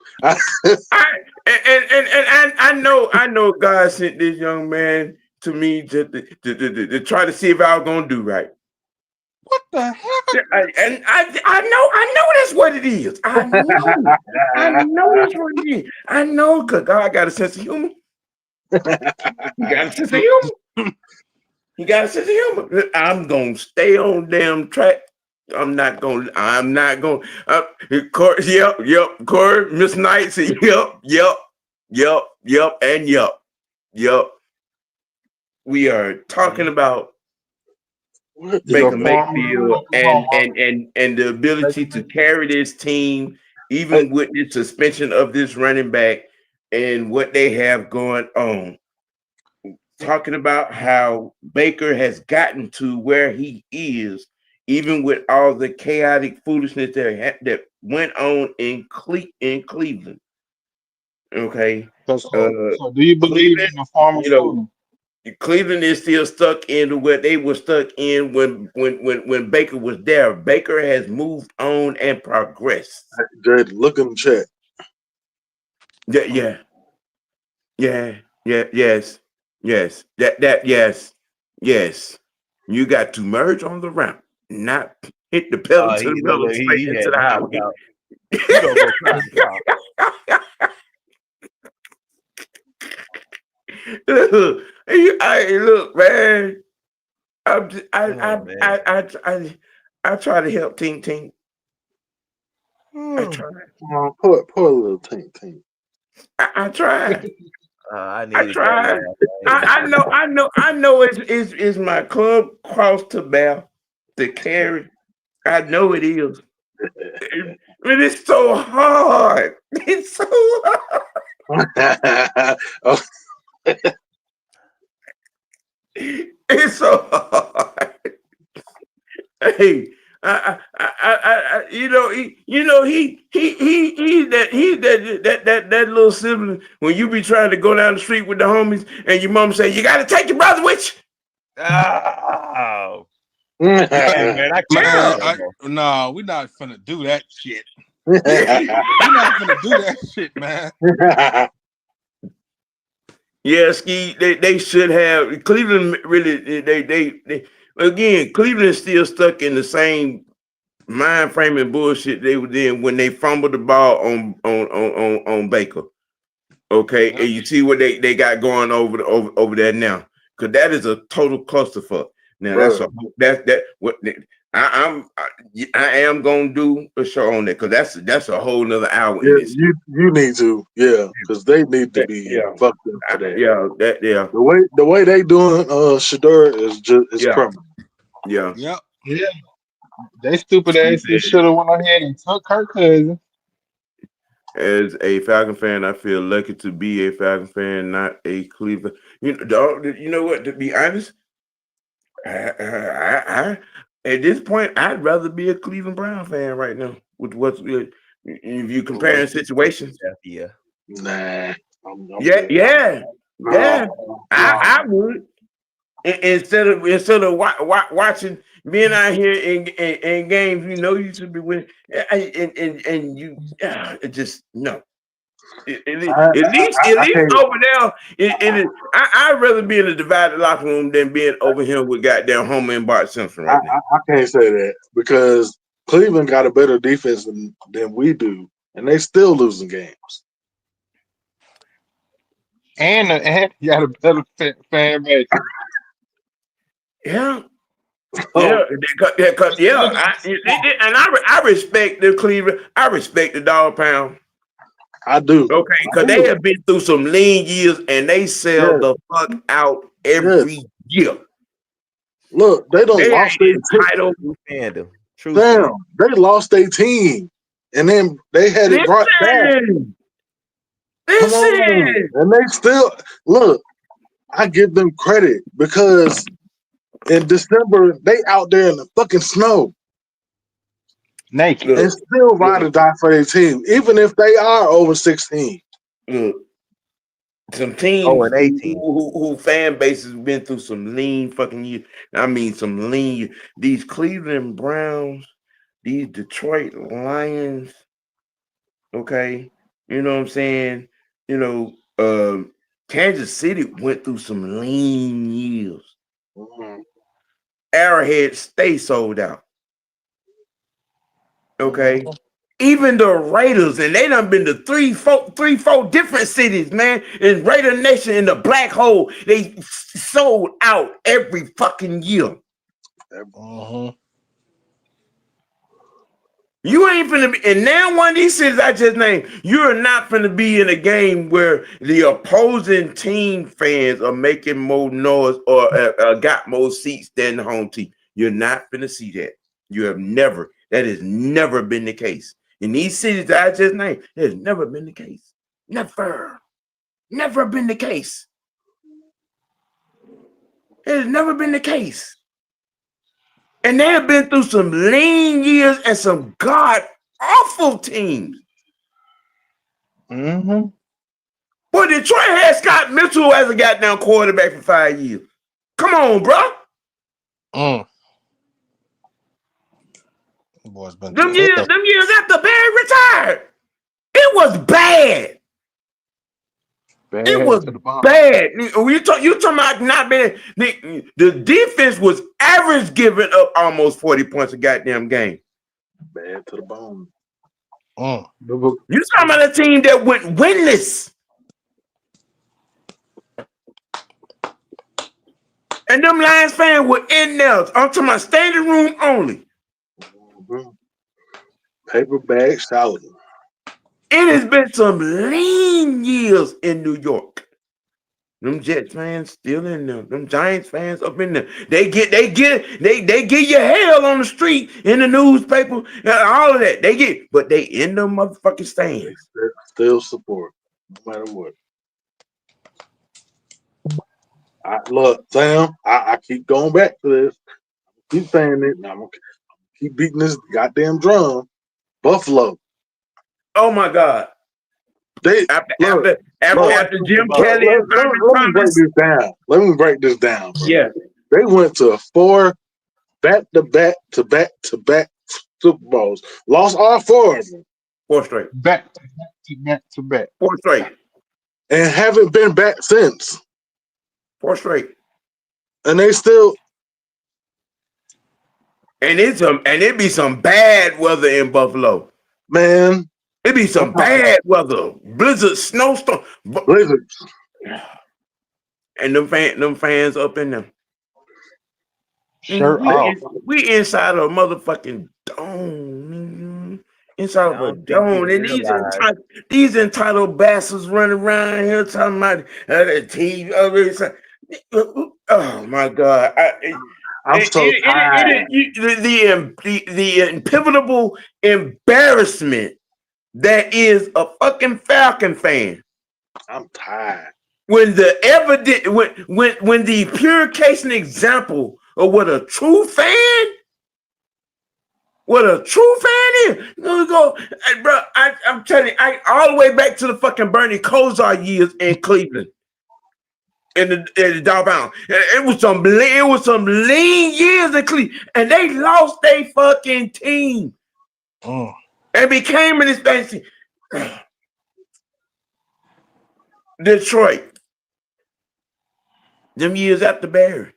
I know God sent this young man to me to try to see if I was gonna do right. What the hell? I know that's what it is. I know that's what it is. I know because God got a sense of humor. He got a sense of humor. He got a sense of humor. I'm gonna stay on damn track. I'm not gonna. Corey, Miss Knight said, yep, and yep. We are talking about Baker Mayfield and the ability to carry this team, even with the suspension of this running back and what they have going on. Talking about how Baker has gotten to where he is, even with all the chaotic foolishness that went on in Cleveland. Okay, So do you believe Cleveland, in the farmer you know, schooling? Cleveland is still stuck in what they were stuck in when Baker was there. Baker has moved on and progressed. Jared, look in the chat. Yes. You got to merge on the ramp, not hit the pedal to the metal straight into the highway. You don't go try to talk. Look, man. I try to help Team. I try. Poor little team. I tried. I I tried. I know. It's my club cross to bear to carry. I know it is. It's so hard. It's so hard. It's so hard. Hey, he's that little sibling when you be trying to go down the street with the homies and your mom say you got to take your brother with you. Oh, Man, man, No, we're not finna do that shit. We're not finna do that shit, man. Yeah, Ski, they should have Cleveland really they again, Cleveland is still stuck in the same mind frame and bullshit they were in when they fumbled the ball on Baker. Okay, and you see what they got going over there now, because that is a total clusterfuck. Now I am gonna do a show on that because that's a whole nother hour. Yeah, you need to, because they need to be fucked up for that. The way they doing Shador is criminal. Yeah. They stupid ass should have went ahead and took her cousin. As a Falcon fan, I feel lucky to be a Falcon fan, not a Cleveland. You know what? To be honest, I at this point, I'd rather be a Cleveland Brown fan right now. With what's if you comparing situations, Nah. I would instead of watching being out here in games you should be winning, and you just no. At least over there, I'd rather be in a divided locker room than being over here with goddamn Homer and Bart Simpson right now. I can't say that because Cleveland got a better defense than we do, and they still losing games. And you got a better fan base. Yeah. And I respect the Cleveland. I respect the Dog Pound. I do. Okay, because they have been through some lean years and they sell the fuck out every year. Look, they don't lost their title. Damn, they lost their team, and then they had it brought back. Come on, and they still look. I give them credit because In December, they out there in the fucking snow naked. and still ride or die for their team, even if they are over 16. Look, some teams 0-18. who fan bases have been through some lean fucking years. I mean, some lean. These Cleveland Browns, these Detroit Lions. Okay, you know what I'm saying. You know, Kansas City went through some lean years. Mm-hmm. Arrowhead stay sold out. Okay. Even the Raiders, and they done been to three, four different cities, man. In Raider Nation in the black hole, they sold out every fucking year. You ain't finna be, and now one of these cities I just named, you're not finna be in a game where the opposing team fans are making more noise or got more seats than the home team. You're not finna see that. That has never been the case. In these cities that I just named, it has never been the case. Never been the case. It has never been the case. And they have been through some lean years and some god-awful teams. Mm-hmm. Boy, Detroit had Scott Mitchell as a goddamn quarterback for 5 years. Come on, bro. Boys been Them years after Barry retired, it was bad. It was bad. You talking about not being the defense was average, giving up almost 40 points a goddamn game. Bad to the bone. You talking about a team that went winless. And them Lions fans were in there. I'm talking about standing room only. Paper bag shouting. It has been some lean years in New York. Them Jets fans still in there. Them Giants fans up in there. They give you hell on the street, in the newspaper, all of that. But they in them motherfucking stands. Still support, no matter what. Look, Sam, I keep going back to this. I keep saying it, and I'm gonna keep beating this goddamn drum. Buffalo. Oh my God. After Jim Kelly and let me break this down. Let me break this down, bro. Yeah. They went to 4 back-to-back Super Bowls. Lost all 4 of them. 4 straight. Back to back. 4 straight. And haven't been back since. 4 straight. And they still. And it be some bad weather in Buffalo. Man. It be some bad weather. Blizzard, snowstorm. Blizzards. And them fans up in there. Shirt off. We inside of a motherfucking dome. Inside of a dome. And these entitled bastards running around here talking about the TV. Oh my God. I'm so tired. The impivotable embarrassment that is a fucking Falcon fan. I'm tired. When the evidence, when the pure case and example of what a true fan is. Go, bro. I'm telling you, all the way back to the fucking Bernie Kosar years in Cleveland. In the Downtown. It was some lean years in Cleveland, and they lost their fucking team. And became an expansion. Detroit. Them years after Barry.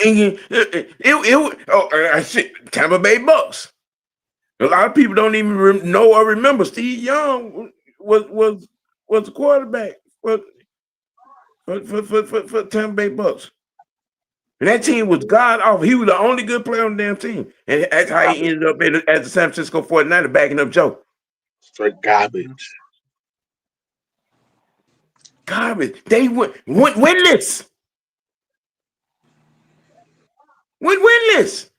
And Tampa Bay Bucks. A lot of people don't even know or remember Steve Young was the quarterback for Tampa Bay Bucks. And that team was god awful. He was the only good player on the damn team. And that's how he ended up as the San Francisco 49er backing up Joe. Straight garbage. Garbage. They went winless. Went winless.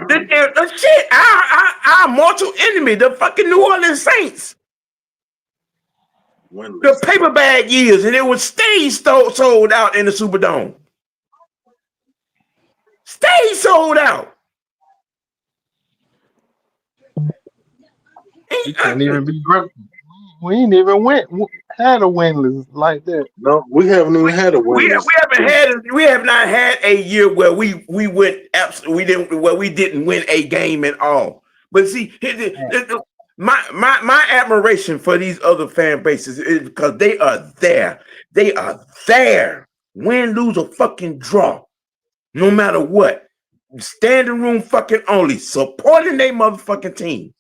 Shit, our mortal enemy, the fucking New Orleans Saints. The paper bag years, and it would stay sold out in the Superdome. Stay sold out. We can't even be broke. We ain't even had a winless like that. No, we haven't even had a winless. We have not had a year where we didn't win a game at all. But see, my admiration for these other fan bases is because they are there. They are there. Win, lose, or fucking draw. No matter what. Standing room fucking only. Supporting their motherfucking team.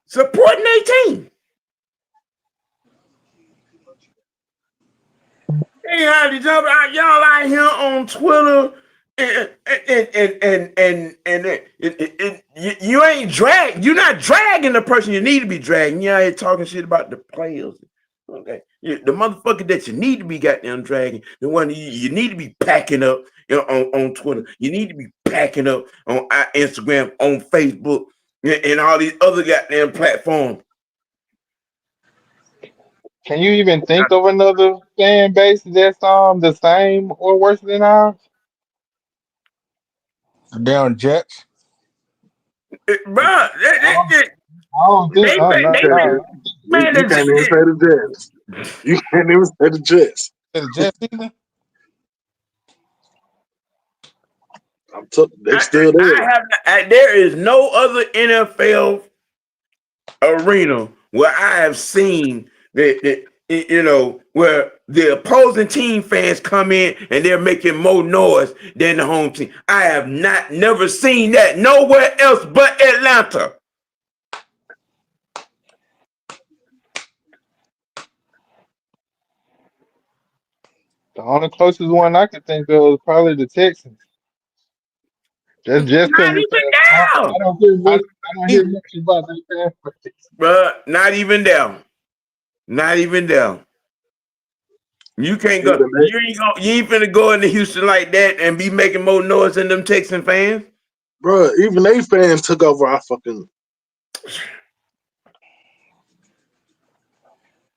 Supporting their team. Hey, y'all out here on Twitter and you ain't drag. You're not dragging the person you need to be dragging. You out here talking shit about the players. Okay, the motherfucker that you need to be goddamn dragging, the one you need to be packing up on Twitter. You need to be packing up on Instagram, on Facebook, and all these other goddamn platforms. Can you even think of another fan base that's the same or worse than ours? The damn Jets. Bro, I don't think. Man, you can't even say the Jets. You can't even say the Jets. The Jets either. They're still there. There is no other NFL arena where I have seen that where the opposing team fans come in and they're making more noise than the home team. I have never seen that nowhere else but Atlanta. The only closest one I could think of is probably the Texans. That's just because I don't hear much about that. But not even there. Not even there. You can't go. You ain't finna go into Houston like that and be making more noise than them Texan fans. Bro, even they fans took over our fucking.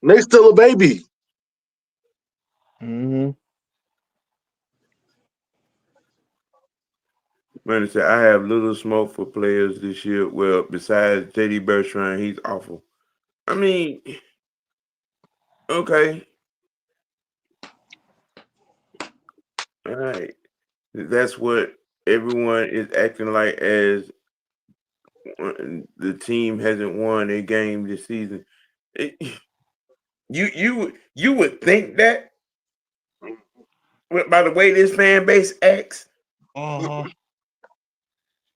And they still a baby. Mm-hmm. Man, I have little smoke for players this year. Well, besides JD Bertrand, he's awful. I mean, okay. All right. That's what everyone is acting like as the team hasn't won a game this season. You would think that by the way this fan base acts. Uh-huh.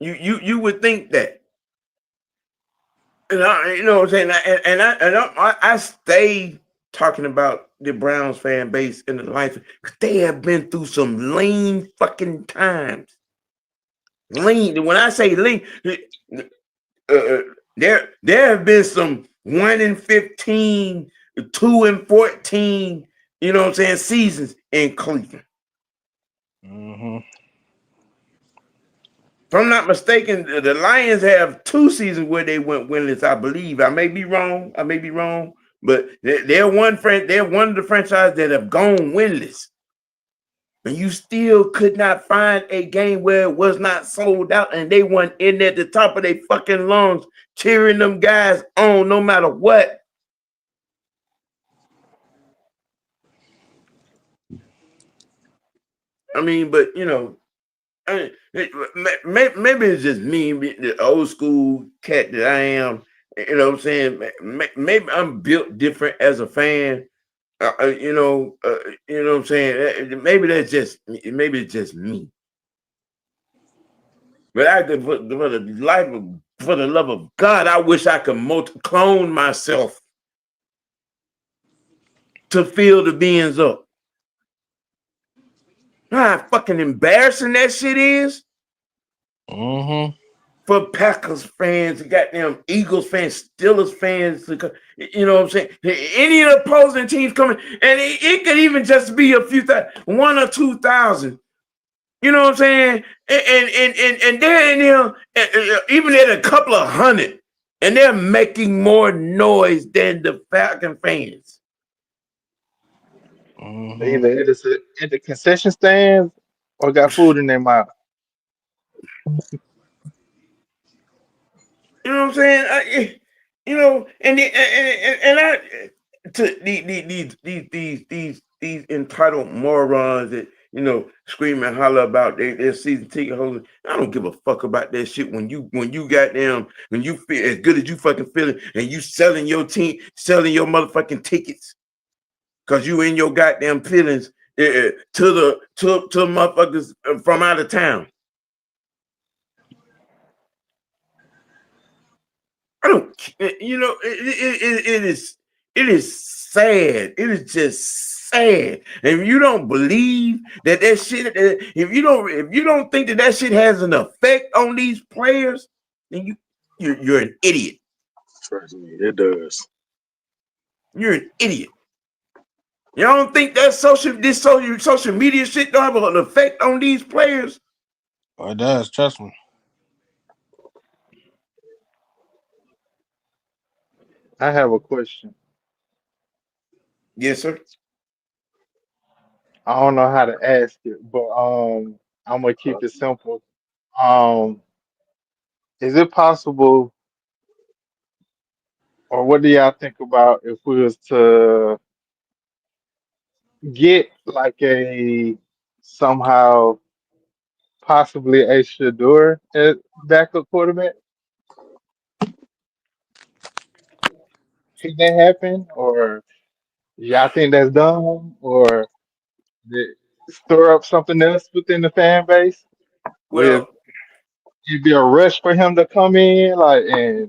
You would think that. And you know what I'm saying? And I stay talking about the Browns fan base in the life. They have been through some lean fucking times. Lean. When I say lean, there have been some 1-15, 2-14, you know what I'm saying, seasons in Cleveland. Mm-hmm. If I'm not mistaken, the Lions have 2 seasons where they went winless, I believe. I may be wrong, but they're one of the franchises that have gone winless. And you still could not find a game where it was not sold out and they weren't in there at the top of their fucking lungs cheering them guys on no matter what. I mean, but maybe it's just me, the old school cat that I am. You know what I'm saying? Maybe I'm built different as a fan. You know what I'm saying? Maybe it's just me. But for the love of God, I wish I could clone myself to fill the beans up. How fucking embarrassing that shit is. Mm-hmm. For Packers fans, goddamn Eagles fans, Steelers fans, you know what I'm saying? Any of the opposing teams coming, and it could even just be a few 1 or 2,000 You know what I'm saying? And they're in here, even at a couple of hundred, and they're making more noise than the Falcon fans. They either at the concession stands or got food in their mouth. You know what I'm saying? And I to these entitled morons that scream and holler about their season ticket holders. I don't give a fuck about that shit. When you goddamn when you feel as good as you fucking feeling and you selling your team, selling your motherfucking tickets because you in your goddamn feelings to motherfuckers from out of town. I don't, it is sad. It is just sad. And if you don't believe that shit, if you don't think that shit has an effect on these players, then you're an idiot. Trust me, it does. You're an idiot. You don't think that social media shit don't have an effect on these players? Oh, it does. Trust me. I have a question. Yes, sir. I don't know how to ask it, but I'm gonna keep it simple. Um, is it possible, or what do y'all think about if we was to get like a somehow possibly a Shador at backup quarterback? Can that happen, or y'all think that's dumb, or that stir up something else within the fan base? With Well, it'd be a rush for him to come in, like, and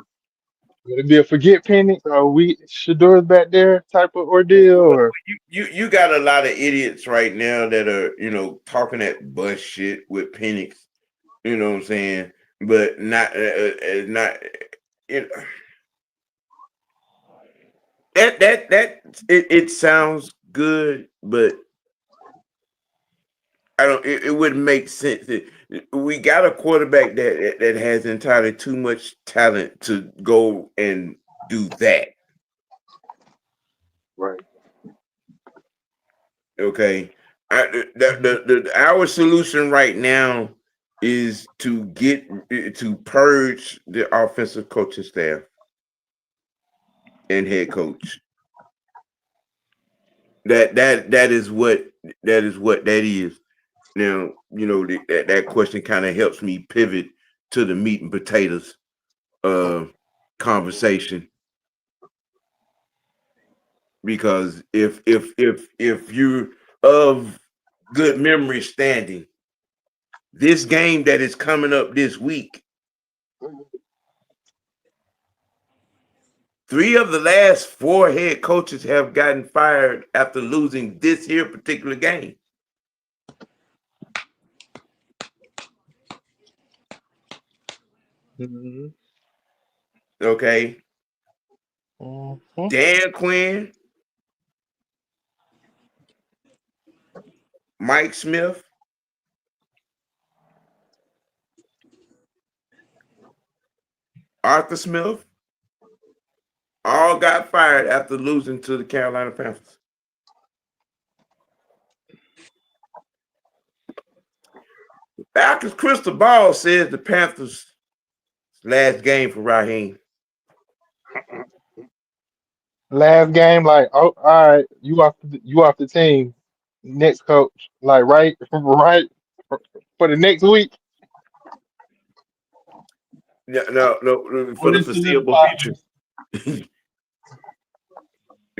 would it be a forget Penix, or we Shador's back there type of ordeal, or you got a lot of idiots right now that are talking that bus shit with Penix. You know what I'm saying? But not you know, it sounds good, but I don't. It wouldn't make sense. We got a quarterback that has entirely too much talent to go and do that. Right. Okay, our solution right now is to purge the offensive coaching staff and head coach. That is what that is. Now, that question kind of helps me pivot to the meat and potatoes conversation, because if you're of good memory standing, this game that is coming up this week, 3 of the last 4 head coaches have gotten fired after losing this here particular game. Okay. Dan Quinn, Mike Smith, Arthur Smith, all got fired after losing to the Carolina Panthers. Falcons crystal ball says the Panthers' last game for Raheem. last game, like, oh, all right, you off the team, next coach, like, right for the next week. No, for Oh, the this foreseeable solidified. future.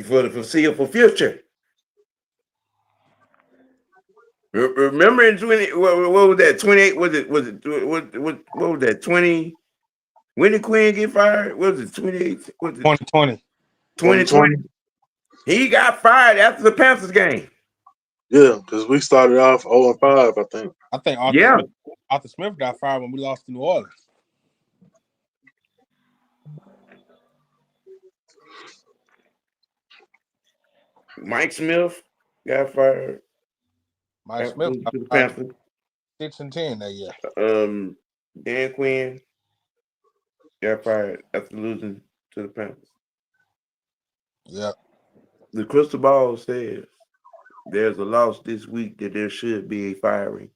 For the foreseeable future. Remember in 20, what was that? 28? Was it what was that? 20? When did Quinn get fired? What was it 28? Was it 2020. 2020? He got fired after the Panthers game. Yeah, because we started off 0-5, I think. I think Arthur Smith got fired when we lost to New Orleans. Mike Smith got fired. Mike Smith got To the fired Panthers. 6-10 that year. Dan Quinn got fired after losing to the Panthers. Yep. The crystal ball says there's a loss this week that there should be a firing.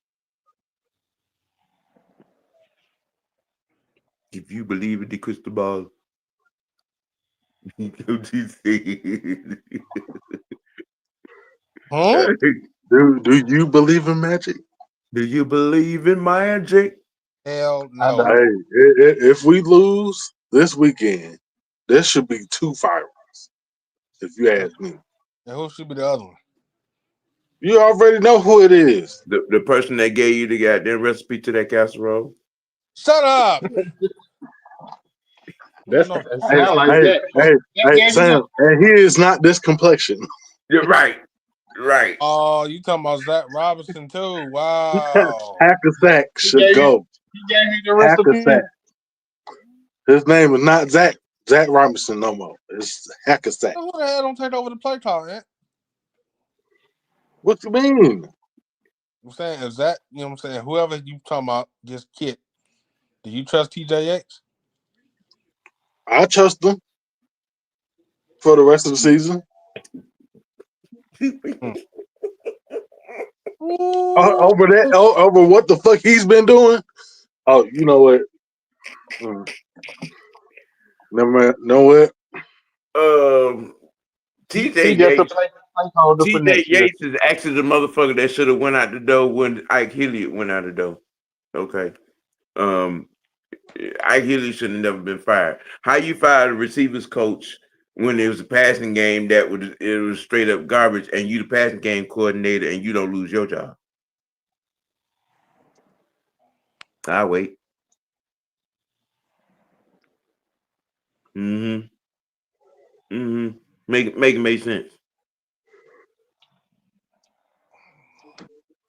If you believe in the crystal ball, don't you say Huh? Do you believe in magic? Do you believe in magic? Hell I no. don't. Hey, if we lose this weekend, there should be 2 firings. If you ask me, And who should be the other one? you already know who it is. The person that gave you the goddamn recipe to that casserole. Shut up. That No, sound like that. Hey, Sam, and he is not this complexion. You're right. Right. Oh, you talking about Zach Robinson too? Wow. Hackersack should go. He gave me the recipe. Hackersack. His name is not Zach Robinson no more. It's Hackersack. Who the hell don't take over the play call, man? What you mean? I'm saying, is that, you know what I'm saying? Whoever you talking about, just kid. Do you trust TJX? I trust him for the rest of the season. Over what the fuck he's been doing. Oh, you know what? Never mind. Know what? TJ Yates is actually the motherfucker that should have went out the door when Ike Hilliard went out the door. Okay. Ike Hilliard should have never been fired. How you fire the receivers coach when it was a passing game it was straight up garbage, and you the passing game coordinator and you don't lose your job? I'll wait. Make it make sense.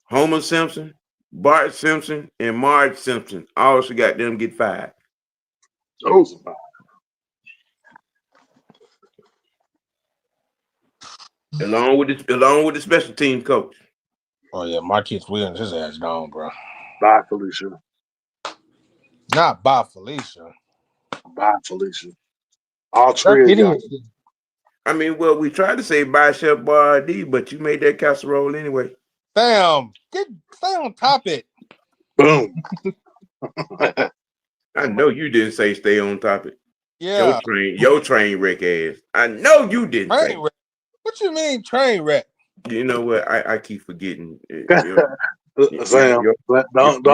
Homer Simpson, Bart Simpson, and Marge Simpson all should got them get fired. Along with the special team coach. Oh yeah, Marquise Williams, his ass gone, bro. Bye, Felicia. Not by Felicia. Bye, Felicia. All three of y'all. I mean, well, we tried to say bye, Chef Boyardee, but you made that casserole anyway. Damn, stay on topic. Boom. I know you didn't say stay on topic. Yeah. Your train wreck ass. I know you didn't say. Wreck. What you mean train wreck? You know what? I keep forgetting. Sam, don't.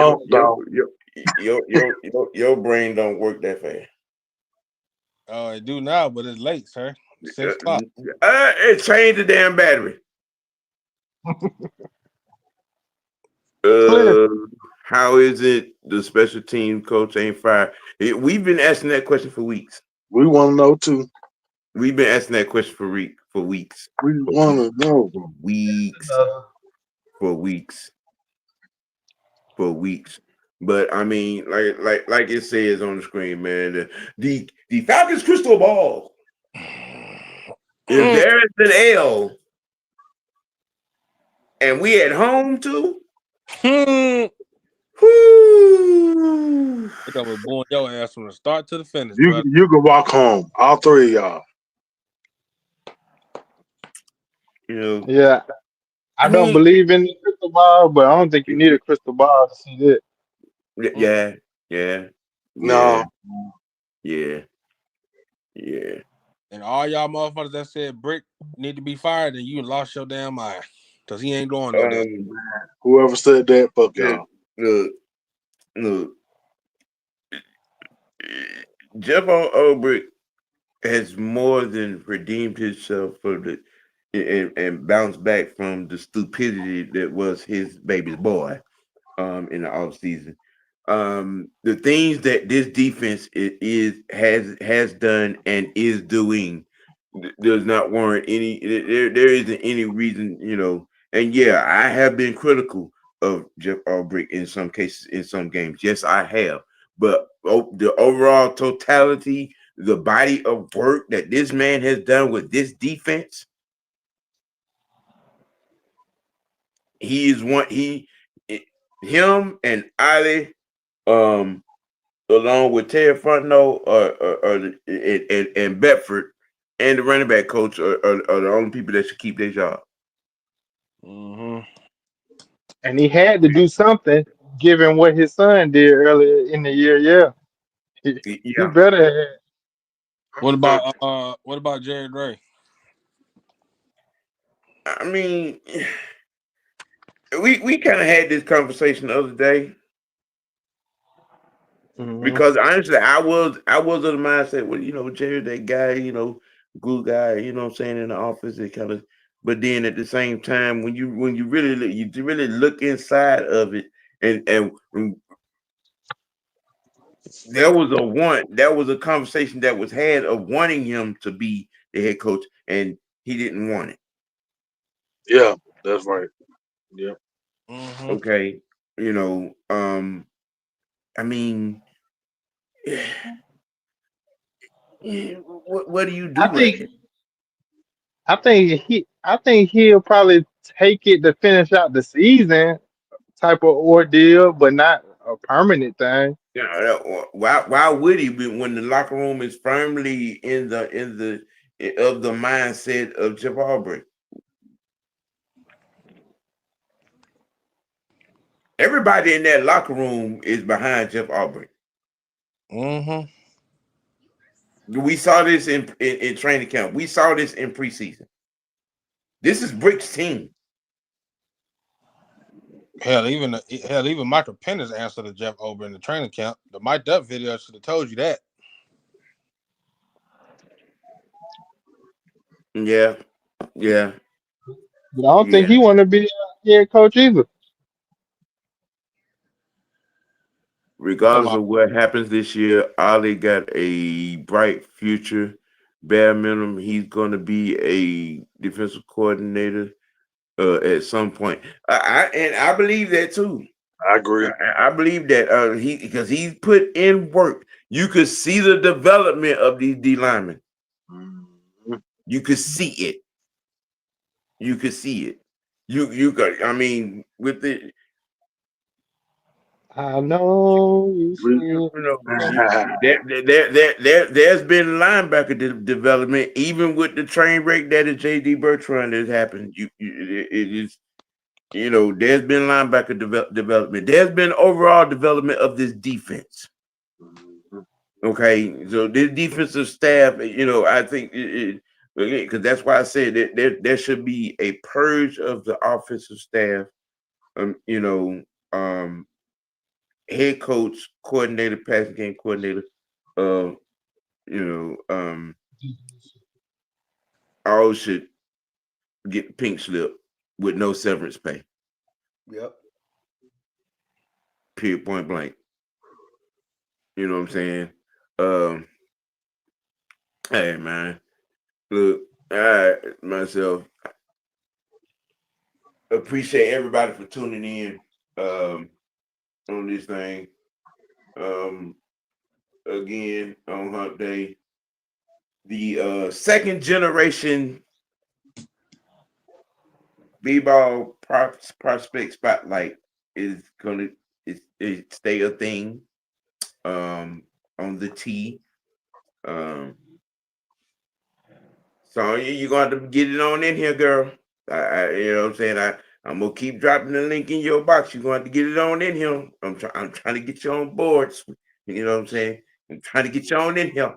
Your brain don't work that fast. Oh, it do now, but it's late, sir. 6 o'clock. It changed the damn battery. How is it the special team coach ain't fired? We've been asking that question for weeks. We want to know too. We've been asking that question for weeks. We want to know for weeks. But I mean, like it says on the screen, man, the Falcons crystal ball. If there is an L, and we at home too. They're gonna be blowing your ass from the start to the finish. You can walk home, all three of y'all. You know, yeah. I don't believe in the crystal ball, but I don't think you need a crystal ball to see that. Yeah. No. Yeah. And all y'all motherfuckers that said Brick need to be fired, and you lost your damn mind. Because he ain't doing no that. Whoever said that, fuck y'all. Look. Jeff Ulbrich has more than redeemed himself for and bounced back from the stupidity that was his baby's boy in the offseason. The things that this defense has done and is doing does not warrant any. There isn't any reason, And yeah, I have been critical of Jeff Ulbrich in some cases, in some games. Yes, I have. But the overall totality, the body of work that this man has done with this defense, he is one. him and Ali, along with Ted Frontenot, and Bedford, and the running back coach are the only people that should keep their job. Mm-hmm. And he had to do something, given what his son did earlier in the year. Yeah, he Yeah, better have. What about Jared Ray? I mean, we kind of had this conversation the other day. Mhm. Because honestly, I was of the mindset, well, Jerry, that guy, good guy, what I'm saying, in the office, it kind of. But then at the same time, when you really look inside of it, and there was a conversation that was had of wanting him to be the head coach, and he didn't want it. Yeah, that's right. Yeah. Mm-hmm. Okay, I mean. What do you do I with think it? I think he'll probably take it to finish out the season type of ordeal, but not a permanent thing. Why would he be when the locker room is firmly in the of the mindset of Jeff Albrecht? Everybody in that locker room is behind Jeff Albrecht. Mm-hmm. We saw this in training camp. We saw this in preseason. This is Brick's team. Hell, even Michael Penner's answer to Jeff Ober in the training camp. The Mike Up video should have told you that. Yeah. But I don't think he want to be a head coach either. Regardless of what happens this year, Ali got a bright future. Bare minimum, he's going to be a defensive coordinator at some point. I believe that too. I agree. I believe that because he's put in work. You could see the development of these D linemen. Mm-hmm. You could see it. You could see it. You got. I mean, with the I know you see there's been linebacker development, even with the train wreck that is JD Bertrand has happened. It is. There's been linebacker development. There's been overall development of this defense. Okay, so this defensive staff, I think, because that's why I said that there should be a purge of the offensive staff. Head coach, coordinator, passing game coordinator. All should get the pink slip with no severance pay. Yep. Period, point blank. You know what I'm saying? Hey man, look, I myself appreciate everybody for tuning in on this thing. Again on Hump Day, the second generation B-ball prospect spotlight is gonna stay a thing on the T. So you're gonna have to get it on in here, girl. You know what I'm saying? I'm gonna keep dropping the link in your box. You're gonna have to get it on in here. I'm trying to get you on board. You know what I'm saying? I'm trying to get you on in here.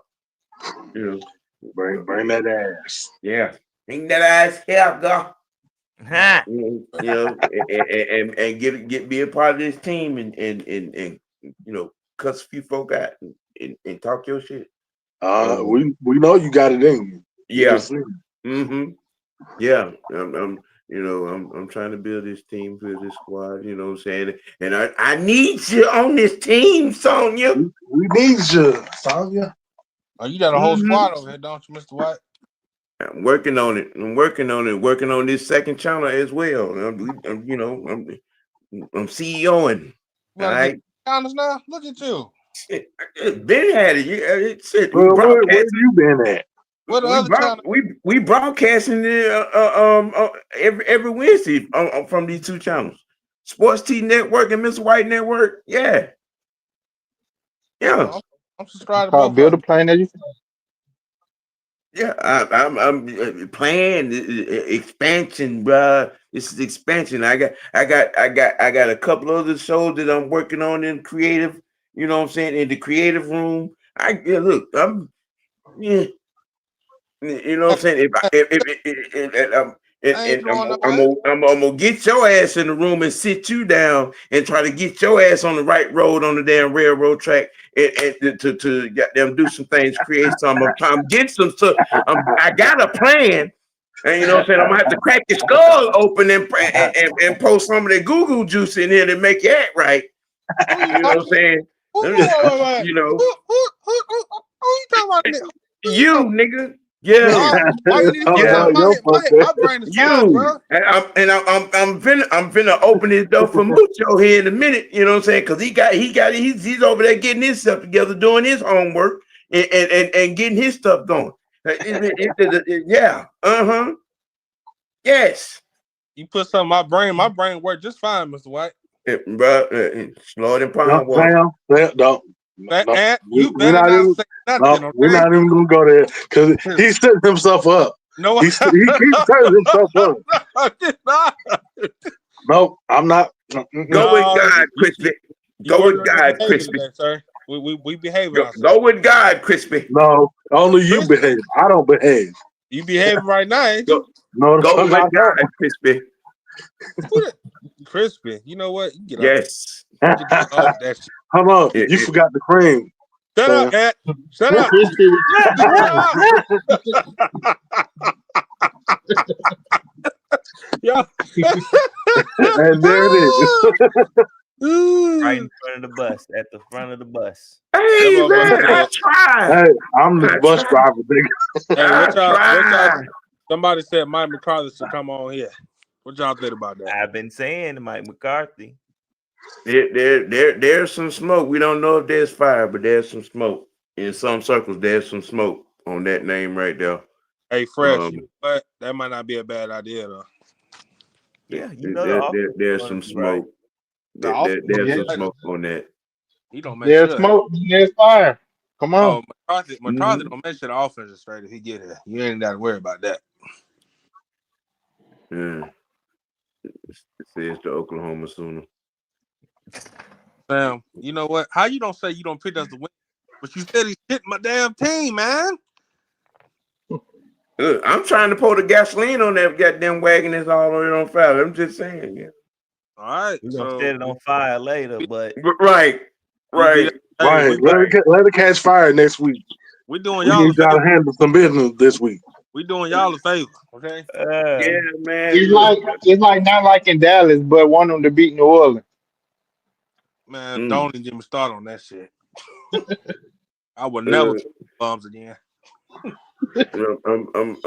Bring that ass. Yeah. Bring that ass here, girl. Ha. And get be a part of this team and cuss a few folk out and talk your shit. We know you got it in you. Yeah. Mm-hmm. Yeah. I'm trying to build this team, build this squad, you know what I'm saying? And I need you on this team, Sonya. We need you, Sonya. Oh, you got a whole squad over here, don't you, Mr. White? I'm working on it. Working on this second channel as well. I'm CEOing. All right. Channels now? Look at you. Ben had it. Shit, where you been at? What the other channel? We broadcasting every Wednesday from these two channels. Sports T Network and Miss White Network. Yeah. I'm subscribed to Called both. Build a Plane that you Yeah, I'm playing expansion, bruh. This is expansion. I got a couple other shows that I'm working on in creative. You know what I'm saying? In the creative room. Look. Yeah. You know what I'm saying? I'm gonna get your ass in the room and sit you down and try to get your ass on the right road on the damn railroad track and to get them do some things, create some. I'm getting some stuff. I got a plan, and you know what I'm saying. I'm gonna have to crack your skull open and post some of that Google juice in here to make you act right. You know what I'm saying? You know, Who you talking about? you nigga. Yeah, Why you need to my brain is fine, bro. I'm finna open his door for Mucho here in a minute. You know what I'm saying? Because he's over there getting his stuff together, doing his homework, and getting his stuff going. Yeah, yes. You put something in my brain worked just fine, Mr. White. Bro, slower than palm walk. We're not even gonna go there because he's setting himself up. No, he keeps setting himself up. No, I'm not. Go with God, Crispy. Go with God, Crispy. Sir. We behave. Go with God, Crispy. No, only you behave. I don't behave. You behaving right now, ain't you? No, go with God, Crispy. Crispy. You know what? You get yes. That shit. Hold on. You forgot the cream. Shut up, Ed. Shut up. Yeah. And there it is. Right in front of the bus. At the front of the bus. Hey, man, I tried. Hey, I'm the bus driver, nigga. Hey, what y'all, somebody said Mike McCarthy should come on here. What y'all think about that? I've been saying Mike McCarthy. There's some smoke. We don't know if there's fire, but there's some smoke. In some circles, there's some smoke on that name right there. Hey, Fresh, you know what? That might not be a bad idea, though. Yeah, you know there's some smoke. There's some smoke on that. He don't make there's smoke, there's fire. Come on. McCarthy don't make sure the offense is straight if he get here. You ain't got to worry about that. Yeah. It says the Oklahoma Sooner. Sam, you know what? How you don't say you don't pick us to win, but you said he's hitting my damn team, man? I'm trying to pour the gasoline on that goddamn wagon that's all on fire. I'm just saying, yeah. All right. We're gonna set it on fire later, but right. Let it catch fire next week. We doing y'all. We gotta handle some business this week. We doing y'all a favor, okay? Yeah, man. It's like not like in Dallas, but want them to beat New Orleans. Man, don't even get me started on that shit. I would never bombs again. I'm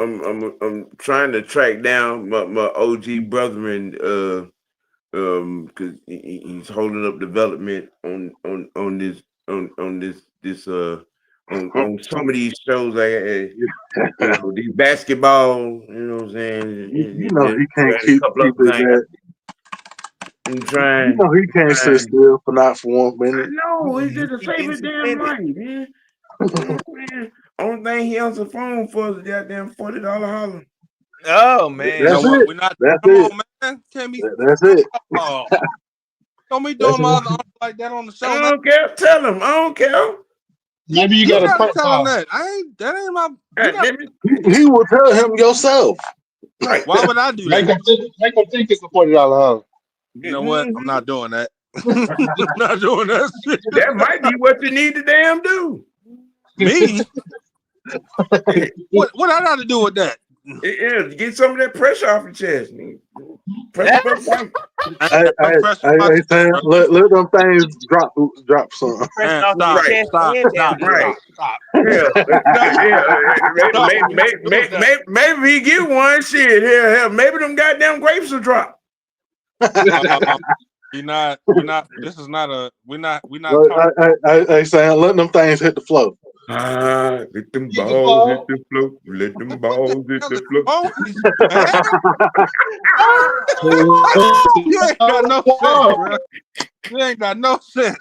trying to track down my OG brethren, because he's holding up development on some of these shows, like these basketball. You know what I'm saying? You know he can't keep that. I'm trying. You know he can't sit still for 1 minute. No, he's just a favorite damn money, man. Only thing he owns a phone for is a goddamn $40 holler. Oh man, that's it. We're not. That's come it. on, man. Can't be. That's it. Oh, don't be doing my other like that on the show. I don't care. Tell him. I don't care. Maybe you gotta tell him that. That ain't my. He will tell him yourself. Right. Why would I do that? Make him think it's a $40 holler. You know what? I'm not doing that. I'm not doing that shit. That might be what you need to damn do. Me? What I got to do with that? Yeah, get some of that pressure off your chest. Hey, Sam, let them things drop some. Maybe he get one shit. Hell, maybe them goddamn grapes will drop. We're not. This is not a. We're not. Hey, Sam, let them things hit the flow. Let them Get the balls hit ball. the floor. Let them balls hit the floor. You ain't got no sense, bro. You ain't got no sense.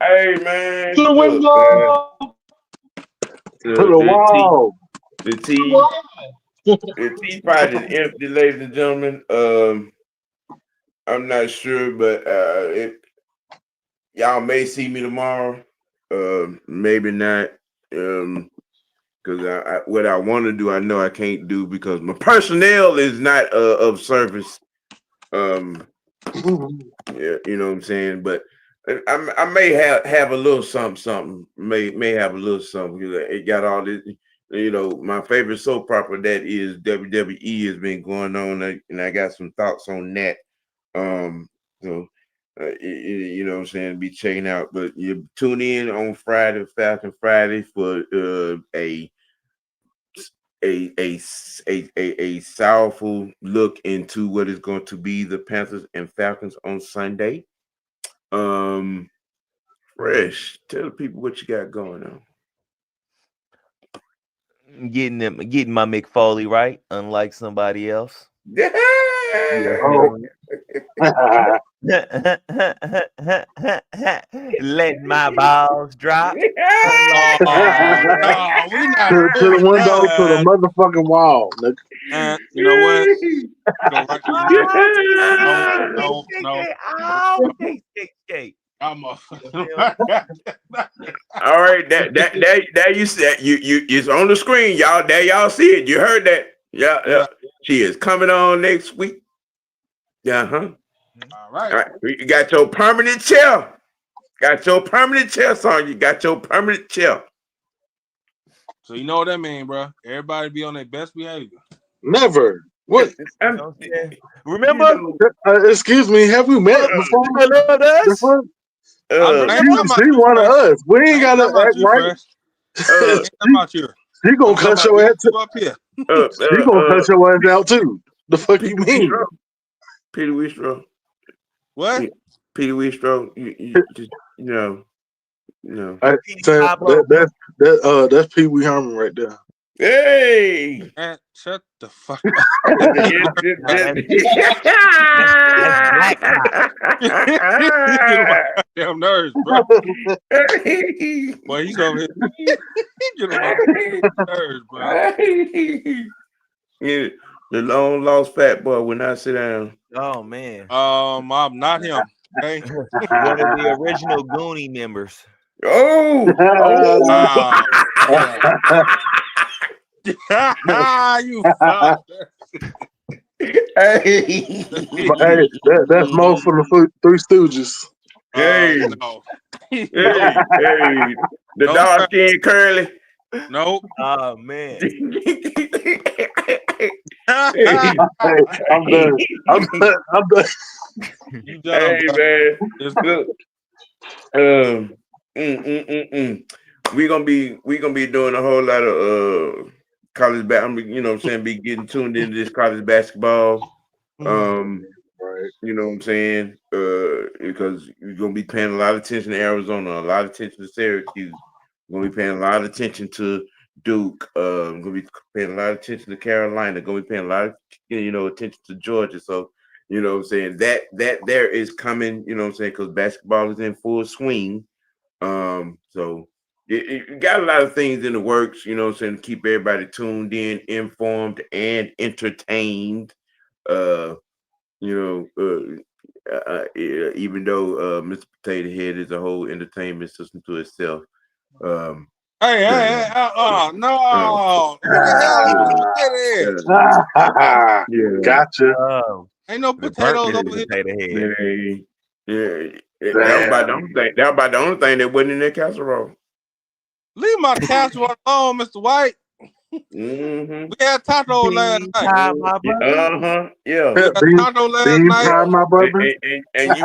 Hey man, To the look, man. window. To the wall. The T fight is empty, ladies and gentlemen. I'm not sure, but y'all may see me tomorrow. Maybe not. Because what I want to do, I know I can't do because my personnel is not of service. Yeah, you know what I'm saying. But I may have a little something. May have a little something. It got all this. You know, my favorite soap opera that is WWE has been going on, and I got some thoughts on that. So you know what I'm saying, be checking out. But you tune in on Friday, Falcon Friday, for a soulful look into what is going to be the Panthers and Falcons on Sunday. Fresh, tell the people what you got going on. Getting my Mick Foley right, unlike somebody else. Yeah. Let my balls drop. No, we not to the doing window, to the that. motherfucking wall, nigga. And you know what? Go right to KK. I'm a. All right, that you said you it's on the screen, y'all. There y'all see it. You heard that? Yeah. She is coming on next week. All right. All right. You got your permanent chair. Got your permanent chair, son. You got your permanent chair. So you know what that means, bro? Everybody be on their best behavior. Never. What? Remember? Excuse me. Have we met before? Before? She one of us. We ain't gotta act right. Ain't about you. She gonna cut your ass up here. She gonna cut your ass out too. The fuck you mean? Peter Wistro. What? Peter Wistro. You just no. That's Pee Wee Herman right there. Hey, man, shut the fuck up. Damn nerves, bro. Boy, he's over here. Get on my nerves, bro. Yeah, the long lost fat boy will not sit down. Oh man. I'm not him. Okay. One of the original Goonie members. Oh. You fuck. Hey, that's Mo from the Three Stooges. Hey, no. hey, the dark skin curly. Nope. Oh man. Hey, I'm done. You done, hey man, look. We're gonna be doing a whole lot of college basketball. You know what I'm saying? Be getting tuned into this college basketball. Right. You know what I'm saying? Because you're gonna be paying a lot of attention to Arizona, a lot of attention to Syracuse. We're gonna be paying a lot of attention to Duke. Gonna be paying a lot of attention to Carolina. Gonna be paying a lot of attention to Georgia. So you know what I'm saying, that there is coming. You know what I'm saying, because basketball is in full swing. So it got a lot of things in the works. You know what I'm saying, to keep everybody tuned in, informed, and entertained. Even though Mr. Potato Head is a whole entertainment system to itself. no. Who the hell is Gotcha. Ain't no potatoes over here. That was about the only thing. That was about the only thing that wasn't in that casserole. Leave my casserole alone, Mr. White. Mm-hmm. We had taco last night. Yeah. We had taco last night. My brother. And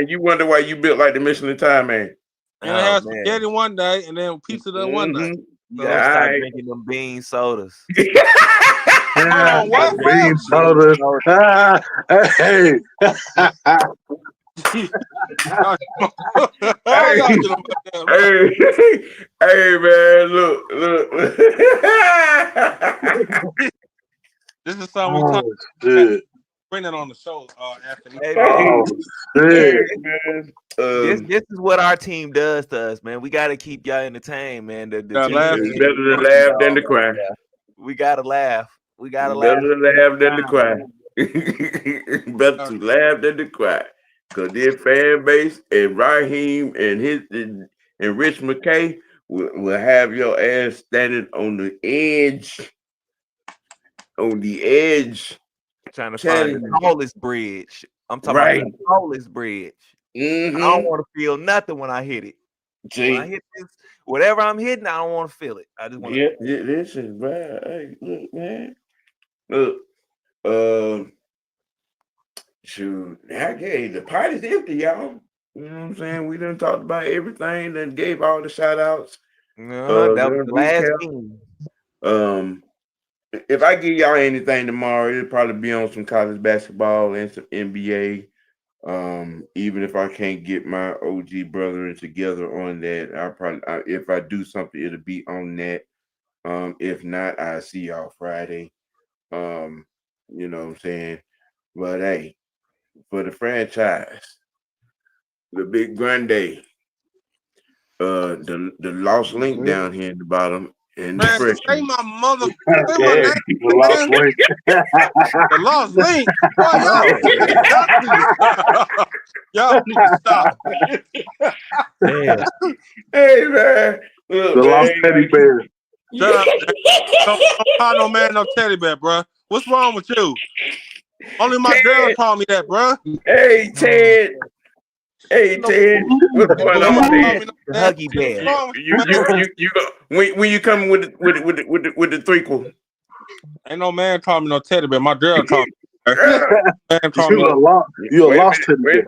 you wonder why you built like the Michelin Time Man. And I had spaghetti one day, and then pizza the one day. You gotta start drinking them bean sodas. What? Bean sodas. Hey. Hey, man, look. This is something we talk shit. bring it on the show, Anthony. Hey, man. Shit. This is what our team does to us, man. We got to keep y'all entertained, man. The Yeah, team laugh. It's better to laugh than to cry. we gotta laugh. We gotta It's laugh. better to laugh than to cry. Better to laugh than to cry. Because their fan base and Raheem and Rich McKay will have your ass standing on the edge. On the edge. Trying to find the tallest bridge. I'm talking about the tallest bridge. Mm-hmm. I don't want to feel nothing when I hit it. When I hit this, whatever I'm hitting, I don't want to feel it. I just want to. Yeah, this is bad. Hey, look, man. Look, shoot, okay, the party's empty, y'all. You know what I'm saying? We done talked about everything, then gave all the shout outs. That was the last game. If I give y'all anything tomorrow, it'll probably be on some college basketball and some NBA. Even if I can't get my OG brethren together on that, if I do something, it'll be on that. If not, I'll see y'all Friday. You know what I'm saying? But hey, for the franchise, the big grande, the lost link down here in the bottom, and Man, the say my mother. The lost link. The lost link. Boy, y'all need to stop. Man. Hey, man. Look, The lost teddy bear. Shut up. Don't call no man no teddy bear, bro. What's wrong with you? Only my girl called me that, bro. Hey, Ted. Hey, Ted. What's going on, Ted? The Huggy Bear. You go when you coming with the threequel? Ain't no man call me no teddy bear. My girl called me. Man called me. You a lost teddy bear.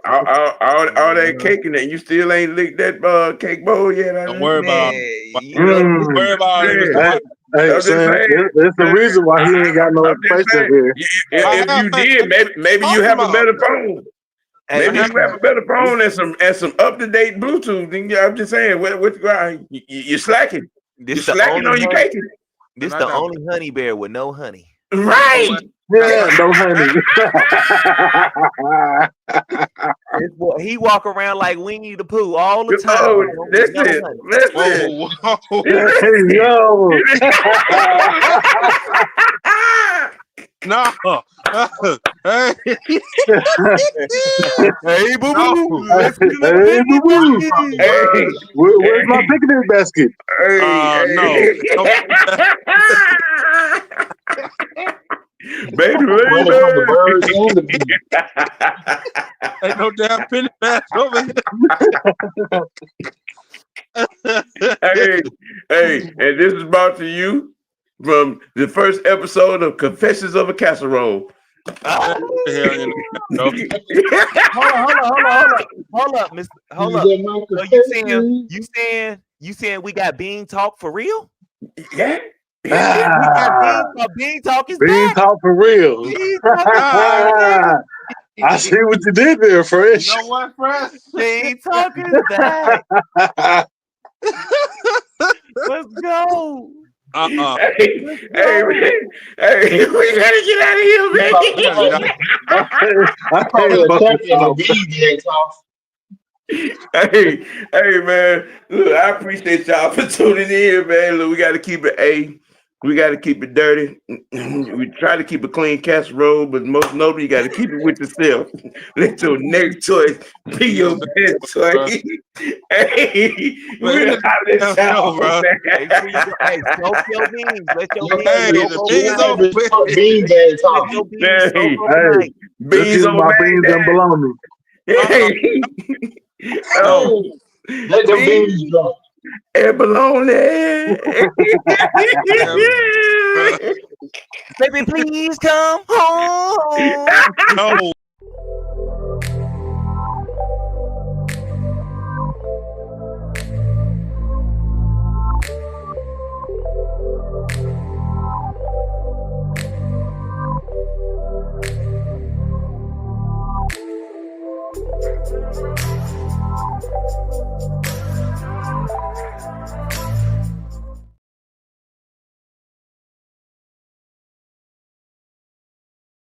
All that cake in there. You still ain't licked that cake bowl yet. Don't worry about it. Don't worry about it. Hey, Sam, that's the reason why he ain't got no question here. If you did, maybe you have a better phone. Maybe you have a better phone and some up to date Bluetooth. I'm just saying, you're slacking. You're slacking on your cake. This the only honey bear with no honey. Right. Yeah, no honey. He walk around like Winnie the Pooh all the time. Oh, listen. Hey, yo. No. Hey. Hey, boo boo. Hey, boo boo. Hey, where's my picnic basket? No. Baby. Ain't no damn penny bass over here. Hey, and this is brought to you from the first episode of Confessions of a Casserole. Hold up, Mister. Hold up. So you saying we got bean talk for real? Yeah. We got bean talk is Bean back. talk for real. I see what you did there, Fresh. You know what, Fresh? Bean talk is back. Let's go. Hey, we gotta get out of here, man. Hey, man. Look, I appreciate y'all for tuning in, man. Look, we gotta keep it we gotta keep it dirty. We try to keep a clean casserole, but most notably, you gotta keep it with yourself. Let your next choice be your best choice. Hey, we're not this show, bro. Hey, smoke your beans. Let your beans on my beans and bologna. Oh, let them beans go. And bologna. Baby, please come home. No.